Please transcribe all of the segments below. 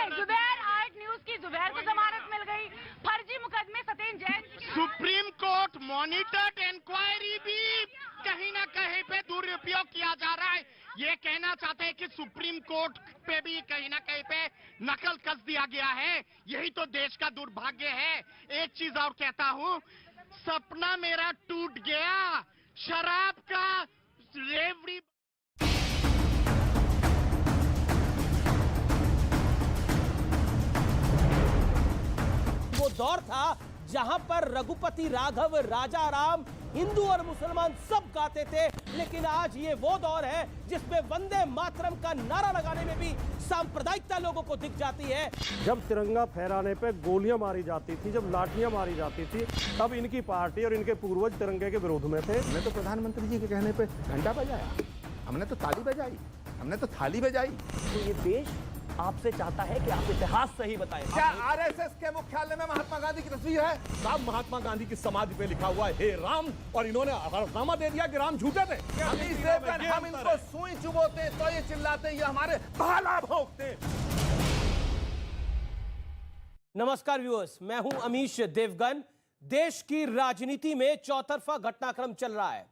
Zubair art news की जुबैर को जमानत मिल गई। फर्जी मुकदमे Satyendra Jain. Supreme court monitored inquiry भी कहीं ना कहीं पे दुरुपयोग किया जा रहा है। ये कहना चाहते हैं कि सुप्रीम कोर्ट पे भी कहीं ना कहीं पे नकल कस दिया गया है। यही तो देश का दुर्भाग्य है। एक चीज और कहता हूँ, सपना मेरा टूट गया, शराब का रेवड़ी। वो दौर था जहां पर रघुपति राघव, राजा राम, हिंदू और मुसलमान सब गाते थे, लेकिन आज ये वो दौर है जिसमें वंदे मातरम का नारा लगाने में भी सांप्रदायिकता लोगों को दिख जाती है। जब तिरंगा फहराने पे गोलियां मारी जाती थी, जब लाठियां मारी जाती थी, तब इनकी पार्टी और इनके पूर्वज तिरंगे के विरोध में थे। हमने तो प्रधानमंत्री जी के कहने पे घंटा बजाया, हमने तो ताली बजाई, हमने तो थाली बजाई। तो ये देश आपसे चाहता है कि आप इतिहास सही बताएं। क्या आरएसएस के मुख्यालय में महात्मा गांधी की तस्वीर है? साहब, महात्मा गांधी की समाधि पे लिखा हुआ है हे राम, और इन्होंने हलफनामा दे दिया कि राम झूठे थे। हम इनको सुई चुभोते तो ये चिल्लाते, ये हमारे भाला भोंकते। नमस्कार व्यूअर्स, मैं हूं अमीश देवगन। देश की राजनीति में चौतरफा घटनाक्रम चल रहा है।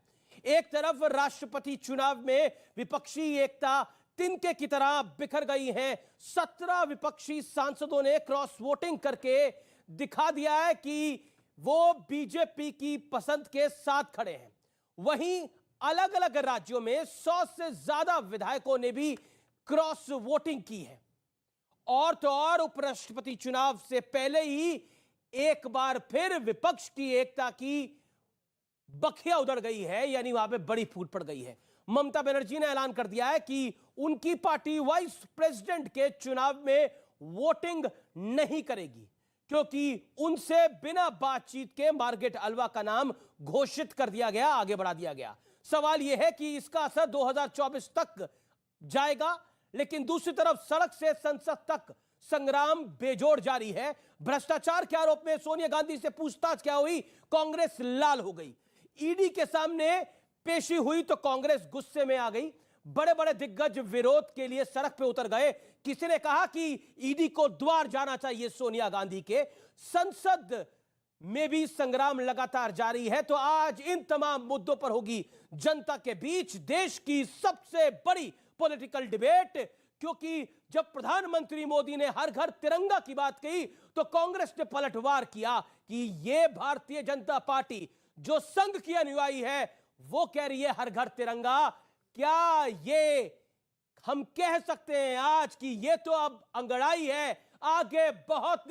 एक तरफ राष्ट्रपति चुनाव में विपक्षी एकता तिनके की तरह बिखर गई है। 17 विपक्षी सांसदों ने क्रॉस वोटिंग करके दिखा दिया है कि वो बीजेपी की पसंद के साथ खड़े हैं। वहीं अलग अलग राज्यों में 100 से ज्यादा विधायकों ने भी क्रॉस वोटिंग की है। और तो और उपराष्ट्रपति चुनाव से पहले ही एक बार फिर विपक्ष की एकता की बखिया उधड़ गई है, यानी वहां पे बड़ी फूट पड़ गई है। ममता बनर्जी ने ऐलान कर दिया है कि उनकी पार्टी वाइस प्रेसिडेंट के चुनाव में वोटिंग नहीं करेगी, क्योंकि उनसे बिना बातचीत के मार्गरेट अल्वा का नाम घोषित कर दिया गया, आगे बढ़ा दिया गया। सवाल यह है कि इसका असर 2024 तक जाएगा, लेकिन दूसरी तरफ सड़क से संसद तक संग्राम बेजोड़ जारी है। भ्रष्टाचार के आरोप में सोनिया गांधी से पूछताछ क्या हुई, कांग्रेस लाल हो गई। ईडी के सामने पेशी हुई तो कांग्रेस गुस्से में आ गई। बड़े बड़े दिग्गज विरोध के लिए सड़क पे उतर गए। किसी ने कहा कि ईडी को द्वार जाना चाहिए सोनिया गांधी के। संसद में भी संग्राम लगातार जारी है। तो आज इन तमाम मुद्दों पर होगी जनता के बीच देश की सबसे बड़ी पॉलिटिकल डिबेट, क्योंकि जब प्रधानमंत्री मोदी ने हर घर तिरंगा की बात कही तो कांग्रेस ने पलटवार किया कि यह भारतीय जनता पार्टी जो संघ की अनुयायी है वो कह रही है हर घर तिरंगा। क्या ये हम कह सकते हैं आज कि ये तो अब अंगड़ाई है, आगे बहुत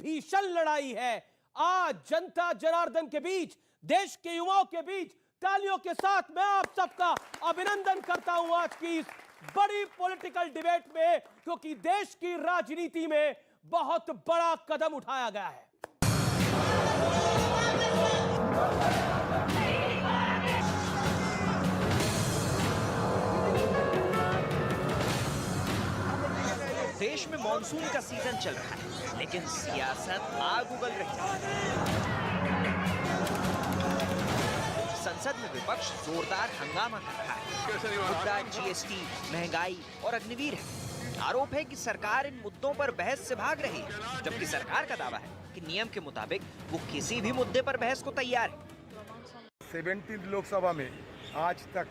भीषण लड़ाई है। आज जनता जनार्दन के बीच, देश के युवाओं के बीच तालियों के साथ मैं आप सबका अभिनंदन करता हूं आज की इस बड़ी पॉलिटिकल डिबेट में, क्योंकि देश की राजनीति में बहुत बड़ा कदम उठाया गया है। देश में मॉनसून का सीजन चल रहा है, लेकिन सियासत आग उगल रही है। संसद में विपक्ष जोरदार हंगामा कर रहा है। मुद्दा जीएसटी, महंगाई और अग्निवीर है। आरोप है कि सरकार इन मुद्दों पर बहस से भाग रही है, जबकि सरकार का दावा है कि नियम के मुताबिक वो किसी भी मुद्दे पर बहस को तैयार है। 17 लोकसभा में आज तक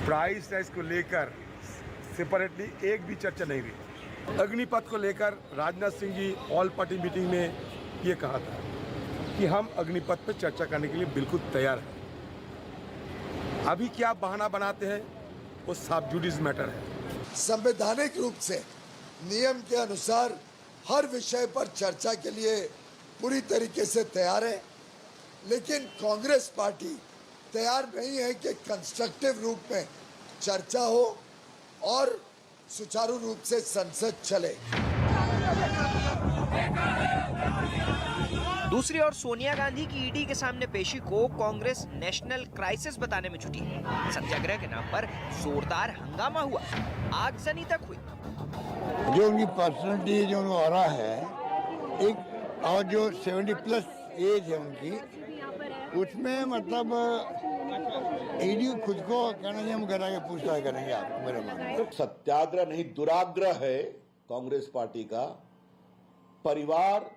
प्राइस राइस को लेकर सेपरेटली एक भी चर्चा नहीं हुई। अग्निपथ को लेकर Rajnath Singh ji all party meeting में ये कहा था कि हम अग्निपथ पर चर्चा करने के लिए बिल्कुल तैयार हैं। अभी क्या बहाना बनाते हैं वो सब जुडिस मैटर है। संवैधानिक रूप से नियम के अनुसार हर विषय पर चर्चा के लिए पूरी तरीके से तैयार है, लेकिन कांग्रेस पार्टी तैयार नहीं है कि कंस्ट्रक्टिव रूप में चर्चा हो और सुचारू रूप से संसद चले। दूसरी ओर सोनिया गांधी की ईडी के सामने पेशी को कांग्रेस नेशनल क्राइसिस बताने में जुटी है। सत्याग्रह के नाम पर जोरदार हंगामा हुआ, आगजनी तक हुई। जो उनकी पर्सनैलिटी जो उन्होंने आ रहा है एक, और जो 70 प्लस एज है उनकी, उसमें मतलब ईडी खुद को कन्हैया करा के पूछताछ करेंगे आप मेरे मान। सत्याग्रह नहीं दुराग्रह है कांग्रेस पार्टी का। परिवार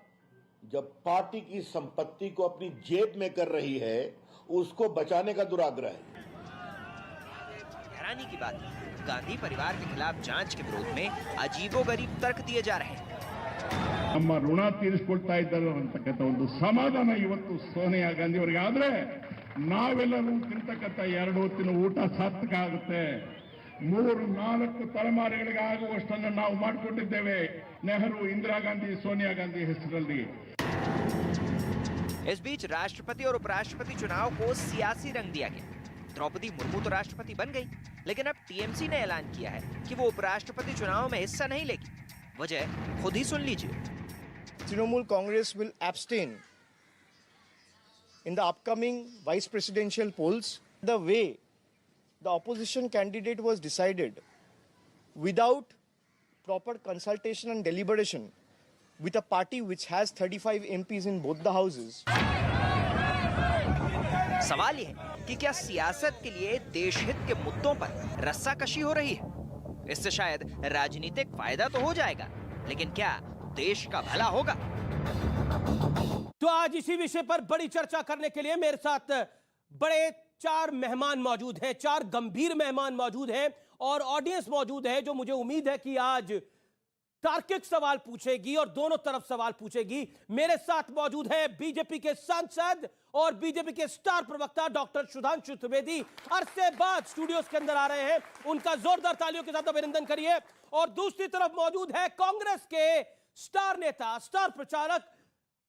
जब पार्टी की संपत्ति को अपनी जेब में कर रही है उसको बचाने का दुराग्रह है। हैरानी की बात है, गांधी परिवार के खिलाफ जांच के विरोध में अजीबोगरीब तर्क दिए जा रहे हैं। ನಮ್ಮ ಋಣ ತೀರಿಸಿಕೊಳ್ತಾ ಇದ್ದಾರೆ ಅಂತಕ್ಕಂಥ ಒಂದು ಸಮಾಧಾನ ಇವತ್ತು ಸೋನಿಯಾ ಗಾಂಧಿ ಅವರಿಗೆ ಆದ್ರೆ ನಾವೆಲ್ಲರೂ ತಿಂತಕ್ಕಂಥ 2 ಹೊತ್ತಿನ ಊಟ ಸಾರ್ಥಕ ಆಗುತ್ತೆ। 3-4 ತಲೆಮಾರುಗಳಿಗೆ ಆಗುವಷ್ಟನ್ನು ನಾವು ಮಾಡಿಕೊಂಡಿದ್ದೇವೆ ನೆಹರು, ಇಂದಿರಾ ಗಾಂಧಿ, सोनिया गांधी ಹೆಸರಲ್ಲಿ। इस बीच राष्ट्रपति और उपराष्ट्रपति चुनाव को सियासी रंग दिया गया। द्रौपदी मुर्मू तो राष्ट्रपति बन गई, लेकिन अब टीएमसी ने ऐलान किया है कि वो उपराष्ट्रपति चुनाव में हिस्सा नहीं लेगी। वजह खुद ही सुन लीजिए। Trinamool Congress will abstain in the upcoming vice presidential polls. The way the opposition candidate was decided without proper consultation and deliberation with a party which has 35 MPs in both the houses. सवाल ये है कि क्या सियासत के लिए देश हित के मुद्दों पर रस्साकशी हो रही है? इससे शायद राजनीतिक फायदा तो हो जाएगा, लेकिन क्या देश का भला होगा? तो आज इसी विषय पर बड़ी चर्चा करने के लिए मेरे साथ बड़े 4 मेहमान मौजूद हैं, 4 गंभीर मेहमान मौजूद हैं और ऑडियंस मौजूद है जो मुझे उम्मीद है कि आज तार्किक सवाल पूछेगी और दोनों तरफ सवाल पूछेगी। मेरे साथ मौजूद है बीजेपी के सांसद और बीजेपी के स्टार प्रवक्ता डॉक्टर सुधांशु त्रिवेदी। अरसे बाद स्टूडियोज के अंदर आ रहे हैं, उनका जोरदार तालियों के साथ अभिनंदन करिए। और दूसरी तरफ मौजूद है कांग्रेस के स्टार नेता, स्टार प्रचारक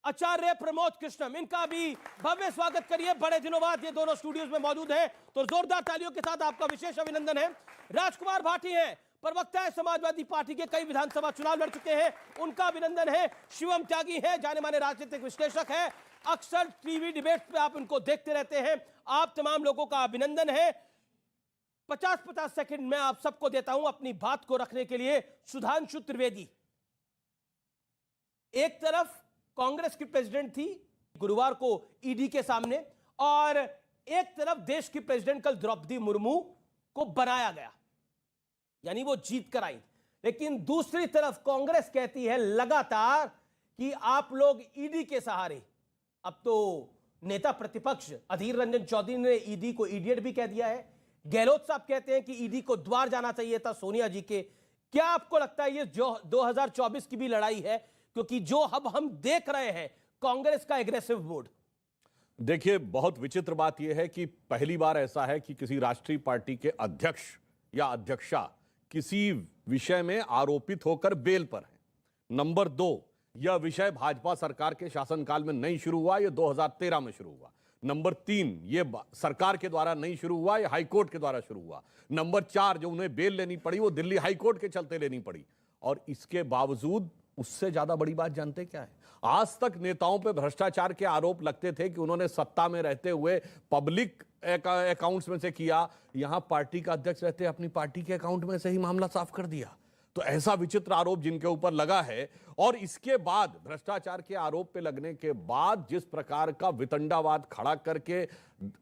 आचार्य प्रमोद कृष्णम, इनका भी भव्य स्वागत करिए। बड़े दिनों बाद ये दोनों स्टूडियोज में मौजूद हैं, तो जोरदार तालियों के साथ आपका विशेष अभिनंदन है। राजकुमार भाटी हैं, प्रवक्ता है समाजवादी पार्टी के, कई विधानसभा चुनाव लड़ चुके हैं, उनका अभिनंदन है। शिवम त्यागी है, जाने माने राजनीतिक विश्लेषक है, अक्सर टीवी डिबेट्स पे आप उनको देखते रहते हैं। आप तमाम लोगों का अभिनंदन है। 50-50 सेकंड में आप सबको देता हूं अपनी बात को रखने के लिए। सुधांशु त्रिवेदी, एक तरफ कांग्रेस की प्रेसिडेंट थी गुरुवार को ईडी के सामने, और एक तरफ देश की प्रेसिडेंट कल द्रौपदी मुर्मू को बनाया गया, यानी वो जीत कर आई। लेकिन दूसरी तरफ कांग्रेस कहती है लगातार कि आप लोग ईडी के सहारे, अब तो नेता प्रतिपक्ष अधीर रंजन चौधरी ने ईडी को इडियट भी कह दिया है। गहलोत साहब कहते हैं कि ईडी को द्वार जाना चाहिए था सोनिया जी के। क्या आपको लगता है ये जो 2024 की भी लड़ाई है, क्योंकि जो अब हम देख रहे हैं कांग्रेस का एग्रेसिव मोड? देखिए, बहुत विचित्र बात यह है कि पहली बार ऐसा है कि किसी राष्ट्रीय पार्टी के अध्यक्ष या अध्यक्षा किसी विषय में आरोपित होकर बेल पर है। नंबर 2, यह विषय भाजपा सरकार के शासनकाल में नहीं शुरू हुआ, यह 2013 में शुरू हुआ। नंबर 3, यह सरकार के द्वारा नहीं शुरू हुआ, यह हाईकोर्ट के द्वारा शुरू हुआ। नंबर 4, जो उन्हें बेल लेनी पड़ी वो दिल्ली हाईकोर्ट के चलते लेनी पड़ी। और इसके बावजूद उससे ज्यादा बड़ी बात जानते क्या है? आज तक नेताओं पे भ्रष्टाचार के आरोप लगते थे कि उन्होंने सत्ता में रहते हुए पब्लिक अकाउंट्स में से किया, यहां पार्टी का अध्यक्ष रहते अपनी पार्टी के अकाउंट में से ही मामला साफ कर दिया। तो ऐसा विचित्र आरोप जिनके ऊपर लगा है, और इसके बाद भ्रष्टाचार के आरोप पे लगने के बाद जिस प्रकार का वितंडावाद खड़ा करके,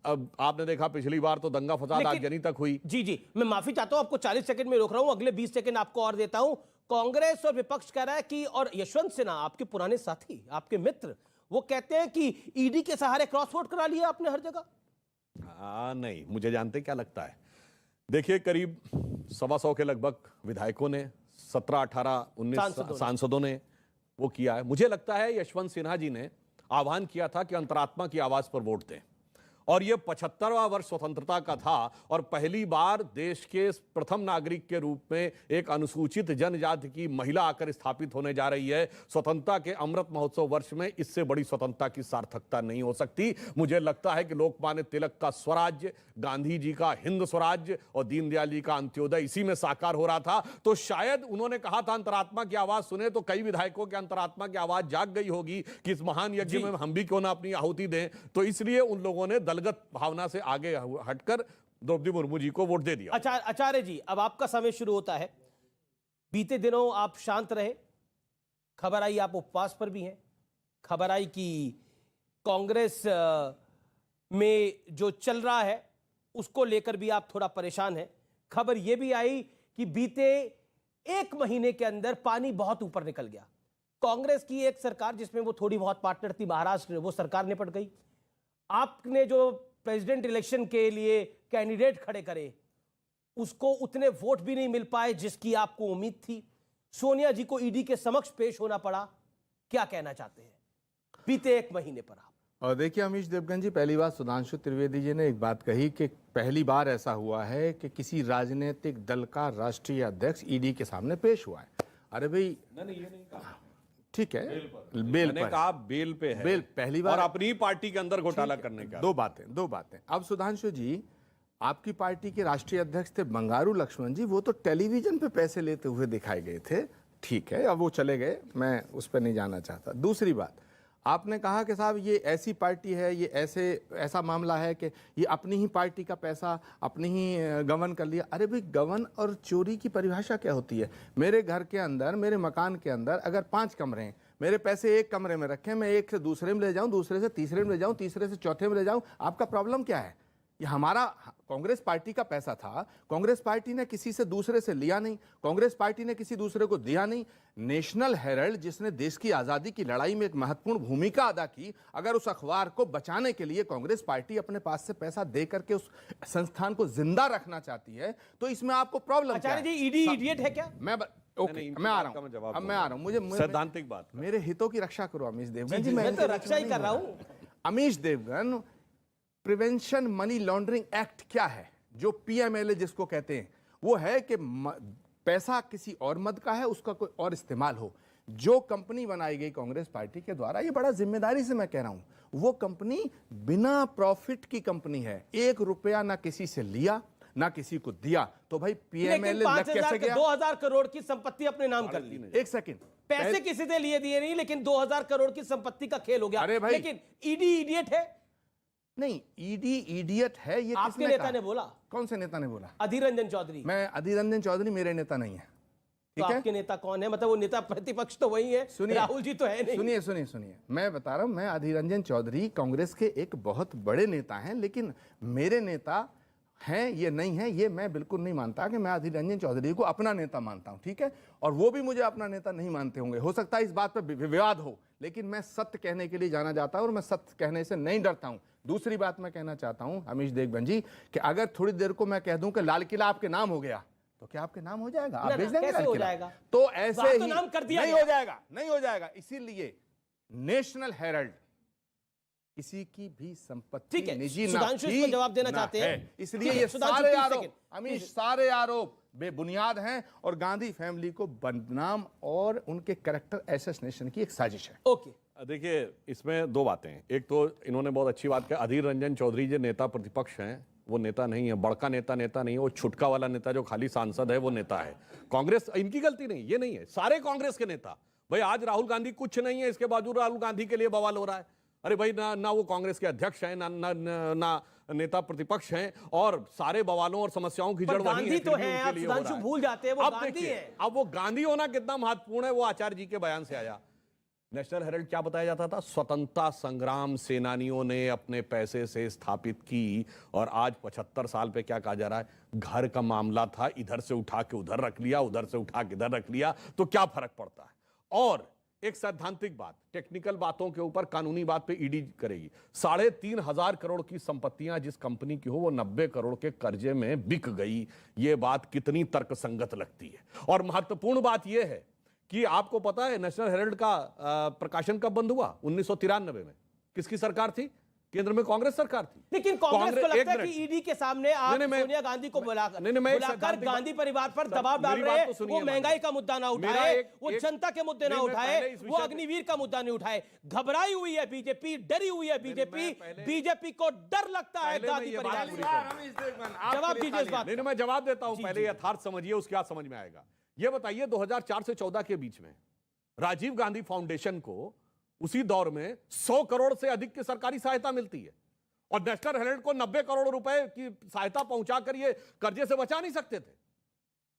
अब आपने देखा पिछली बार तो दंगा फसाद आगजनी तक हुई। जी, मैं माफी चाहता हूं, आपको 40 सेकंड में रोक रहा हूं, अगले 20 सेकंड आपको और देता हूं। कांग्रेस और विपक्ष कह रहा है कि, और यशवंत सिन्हा आपके पुराने साथी, आपके मित्र, वो कहते हैं कि ईडी के सहारे क्रॉस वोट करा लिया आपने हर जगह। नहीं, मुझे जानते क्या लगता है। देखिए, करीब 125 के लगभग विधायकों ने, 17, 18, 19 सांसदों ने वो किया है। मुझे लगता है यशवंत सिन्हा जी ने आह्वान किया था कि अंतरात्मा की आवाज पर वोट दें, और यह 75वां वर्ष स्वतंत्रता का था, और पहली बार देश के प्रथम नागरिक के रूप में एक अनुसूचित जनजाति की महिला आकर स्थापित होने जा रही है। स्वतंत्रता के अमृत महोत्सव वर्ष में इससे बड़ी स्वतंत्रता की सार्थकता नहीं हो सकती। मुझे लगता है कि लोकमान्य तिलक का स्वराज्य, गांधी जी का हिंद स्वराज्य और दीनदयाल जी का अंत्योदय इसी में साकार हो रहा था। तो शायद उन्होंने कहा था अंतरात्मा की आवाज सुने, तो कई विधायकों के अंतरात्मा की आवाज जाग गई होगी कि इस महान यज्ञ में हम भी क्यों ना अपनी आहुति दें। तो इसलिए उन लोगों ने दलगत भावना से आगे हटकर द्रौपदी मुर्मू जी को वोट दे दिया। आचार्य जी, अब आपका समय शुरू होता है। बीते दिनों आप शांत रहे, खबर आई आप उपवास पर भी हैं, खबर आई कि कांग्रेस में जो चल रहा है उसको लेकर भी आप थोड़ा परेशान हैं। खबर यह भी आई कि बीते 1 महीने के अंदर पानी बहुत ऊपर निकल गया। कांग्रेस की एक सरकार जिसमें वो थोड़ी बहुत पार्टनर थी महाराष्ट्र, वो सरकार निपट गई। आपने जो प्रेसिडेंट इलेक्शन के लिए कैंडिडेट खड़े करे उसको उतने वोट भी नहीं मिल पाए जिसकी आपको उम्मीद थी। सोनिया जी को ईडी के समक्ष पेश होना पड़ा। क्या कहना चाहते हैं बीते 1 महीने पर आप? और देखिए अमीश देवगन जी, पहली बात सुधांशु त्रिवेदी जी ने एक बात कही कि पहली बार ऐसा हुआ है कि किसी राजनीतिक दल का राष्ट्रीय अध्यक्ष ईडी के सामने पेश हुआ है। अरे भाई नहीं ये नहीं कहा, ठीक है, बेल पर कहा, बेल पे है, बेल पहली बार, और अपनी पार्टी के अंदर घोटाला करने का। दो बातें। अब सुधांशु जी, आपकी पार्टी के राष्ट्रीय अध्यक्ष थे बंगारू लक्ष्मण जी, वो तो टेलीविजन पे पैसे लेते हुए दिखाए गए थे। ठीक है, अब वो चले गए, मैं उस पर नहीं जाना चाहता। दूसरी बात, आपने कहा कि साहब ये ऐसी पार्टी है, ये ऐसा मामला है कि ये अपनी ही पार्टी का पैसा अपनी ही गबन कर लिया। अरे भाई, गबन और चोरी की परिभाषा क्या होती है? मेरे घर के अंदर, मेरे मकान के अंदर अगर 5 कमरे हैं, मेरे पैसे एक कमरे में रखे, मैं एक से दूसरे में ले जाऊं, दूसरे से तीसरे में ले जाऊं, तीसरे से चौथे में ले जाऊं, आपका प्रॉब्लम क्या है? ये हमारा कांग्रेस पार्टी का पैसा था। कांग्रेस पार्टी ने किसी से दूसरे से लिया नहीं, कांग्रेस पार्टी ने किसी दूसरे को दिया नहीं। नेशनल हेराल्ड, जिसने देश की आज़ादी की लड़ाई में एक महत्वपूर्ण भूमिका अदा की, अगर उस अखबार को बचाने के लिए कांग्रेस पार्टी अपने पास से पैसा दे करके उस संस्थान को जिंदा रखना चाहती है, तो इसमें आपको प्रॉब्लम क्या है? आचार्य जी, ईडी इडियट है क्या? मैं आ रहा हूं। मुझे सैद्धांतिक बात, मेरे हितों की रक्षा करो अमीश देवगन जी। मैं तो रक्षा ही कर रहा हूं। Amish Devgan, prevention money laundering act क्या है? जो पीएमएलए जिसको कहते हैं, वो है कि पैसा किसी और मद का है, उसका कोई और इस्तेमाल हो। जो कंपनी बनाई गई कांग्रेस पार्टी के द्वारा, ये बड़ा जिम्मेदारी से मैं कह रहा हूं, वो कंपनी बिना प्रॉफिट की कंपनी है। 1 रुपया ना किसी से लिया ना किसी को दिया। तो भाई पीएमएलए लग कैसे गया? 2000 करोड़ की संपत्ति अपने नाम कर ली। एक सेकंड, पैसे किसी से लिए दिए नहीं, लेकिन 2000 करोड़ की संपत्ति का खेल हो गया। अरे भाई, लेकिन ईडी इडियट है? नहीं, ईडी इडियट है ये आपके किसने नेता कहा? ने बोला। कौन से नेता ने बोला? अधीर रंजन चौधरी। मैं अधीर रंजन चौधरी मेरे नेता नहीं है। तो ठीक है, आपके नेता कौन है? मतलब वो नेता प्रतिपक्ष तो वही है, राहुल जी तो है नहीं। सुनिए, मैं बता रहा हूं, मैं अधीर रंजन चौधरी कांग्रेस के एक बहुत बड़े नेता हैं, लेकिन मेरे नेता हैं ये नहीं है, ये मैं बिल्कुल नहीं मानता कि मैं अधीर रंजन चौधरी को अपना नेता मानता हूं। ठीक है, और वो भी मुझे अपना नेता नहीं मानते होंगे। हो सकता है इस बात पर विवाद हो, लेकिन मैं सत्य कहने के लिए जाना जाता हूं और मैं सत्य कहने से नहीं डरता हूं। दूसरी बात मैं कहना चाहता हूं अमीश देवगन जी, कि अगर थोड़ी देर को मैं कह दूं कि लाल किला आपके नाम हो गया, तो क्या आपके नाम हो जाएगा? आप भेज देंगे? कैसे हो जाएगा? तो ऐसे ही नाम कर दिया नहीं हो जाएगा। इसीलिए नेशनल हेराल्ड किसी की भी संपत्ति निजी ना थी, जवाब देना चाहते हैं। इसलिए ये सारे आरोप अमीश, सारे आरोप बेबुनियाद हैं और गांधी फैमिली को बदनाम और उनके कैरेक्टर असैसिनेशन की एक साजिश है। ओके, देखिए इसमें 2 बातें हैं। एक तो इन्होंने बहुत अच्छी बात कही, अधीर रंजन चौधरी जो नेता प्रतिपक्ष हैं, वो नेता नहीं है, बड़का नेता नहीं है, वो छुटका वाला नेता जो खाली सांसद है वो नेता है। कांग्रेस, इनकी गलती नहीं, ये नहीं है, सारे कांग्रेस के नेता। भाई आज राहुल गांधी कुछ नहीं है, इसके बावजूद राहुल गांधी के लिए बवाल हो रहा है। अरे भाई, ना वो कांग्रेस के अध्यक्ष हैं, ना नेता प्रतिपक्ष हैं, और सारे बवालों और समस्याओं की जड़ वही है। तो है, आप सुधांशु भूल जाते हैं, वो गांधी है। अब वो गांधी होना कितना महत्वपूर्ण है, वो आचार्य जी के बयान से आया। नेशनल हेराल्ड क्या बताया जाता था? स्वतंत्रता संग्राम सेनानियों ने अपने पैसे से स्थापित की, और आज 75 साल पे क्या कहा जा रहा है? घर का मामला था, इधर से उठा के उधर रख लिया, उधर से उठा के इधर रख लिया, तो क्या फर्क पड़ता है? और एक सैद्धांतिक बात, टेक्निकल बातों के ऊपर कानूनी बात पे ईडी करेगी। 3,500 करोड़ की संपत्तियां जिस कंपनी की हो, वो 90 करोड़ के कर्जे में बिक गई। ये बात कितनी तर्कसंगत लगती है? और महत्वपूर्ण बात यह है कि आपको पता है नेशनल हेराल्ड का प्रकाशन कब बंद हुआ? 1993 में। किसकी सरकार थी? केंद्र में कांग्रेस सरकार थी। लेकिन कांग्रेस को लगता है कि ईडी के सामने आप सोनिया गांधी को बुलाकर गांधी परिवार पर दबाव डाल रहे हैं। वो महंगाई का मुद्दा ना उठाए, वो जनता के मुद्दे ना उठाए, वो अग्निवीर का मुद्दा नहीं उठाए। घबराई हुई है बीजेपी, डरी हुई है बीजेपी को डर लगता है गांधी परिवार। जवाब दीजिए इस बात। नहीं, मैं जवाब देता हूं, पहले यथार्थ समझिए, उसके बाद समझ में आएगा। ये बताइए 2004 से 14 के बीच में राजीव गांधी फाउंडेशन को उसी दौर में 100 करोड़ से अधिक की सरकारी सहायता मिलती है, और नेशनल हेराल्ड को 90 करोड़ रुपए की सहायता पहुंचाकर ये कर्जे से बचा नहीं सकते थे।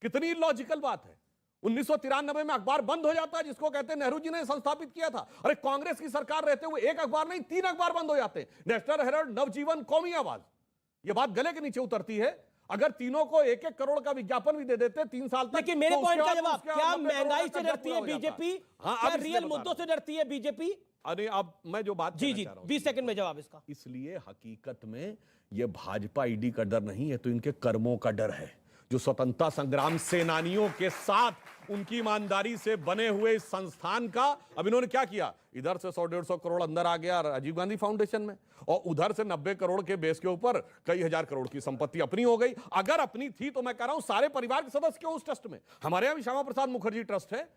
कितनी लॉजिकल बात है। 1993 में अखबार बंद हो जाता है, जिसको कहते हैं नेहरू जी ने संस्थापित किया था। अरे कांग्रेस की सरकार रहते हुए 1 अखबार नहीं 3 अखबार बंद हो जाते हैं। नेशनल हेराल्ड, नवजीवन, कौमी आवाज, ये बात गले के नीचे उतरती है। अगर तीनों को 1-1 करोड़ का विज्ञापन भी दे देते 3 साल तक, लेकिन मेरे तो पॉइंट का उसके जवाब, उसके क्या 90 करोड़ महंगाई का से खर्चा डरती है पूरा हो जाता। बीजेपी? हाँ, क्या अब इसलिए रियल बता मुद्दों रहा से डरती है बीजेपी? अरे अब मैं जो बात जी कहना जी चाह रहा हूं, 20 सेकंड में जवाब इसका। इसलिए हकीकत में ये भाजपा ईडी का डर नहीं है, तो इनके कर्मों का डर है, जो स्वतंत्रता संग्राम सेनानियों के साथ उनकी ईमानदारी से बने हुए इस संस्थान का। अब इन्होंने क्या किया, इधर से 100-150 करोड़ अंदर आ गया राजीव गांधी फाउंडेशन में, और उधर से 90 करोड़ के बेस के ऊपर कई हजार करोड़ की संपत्ति अपनी हो गई। अगर अपनी थी तो मैं कह रहा हूं सारे परिवार के सदस्य क्यों उस ट्रस्ट में? हमारे यहां भी श्यामा प्रसाद मुखर्जी ट्रस्ट है,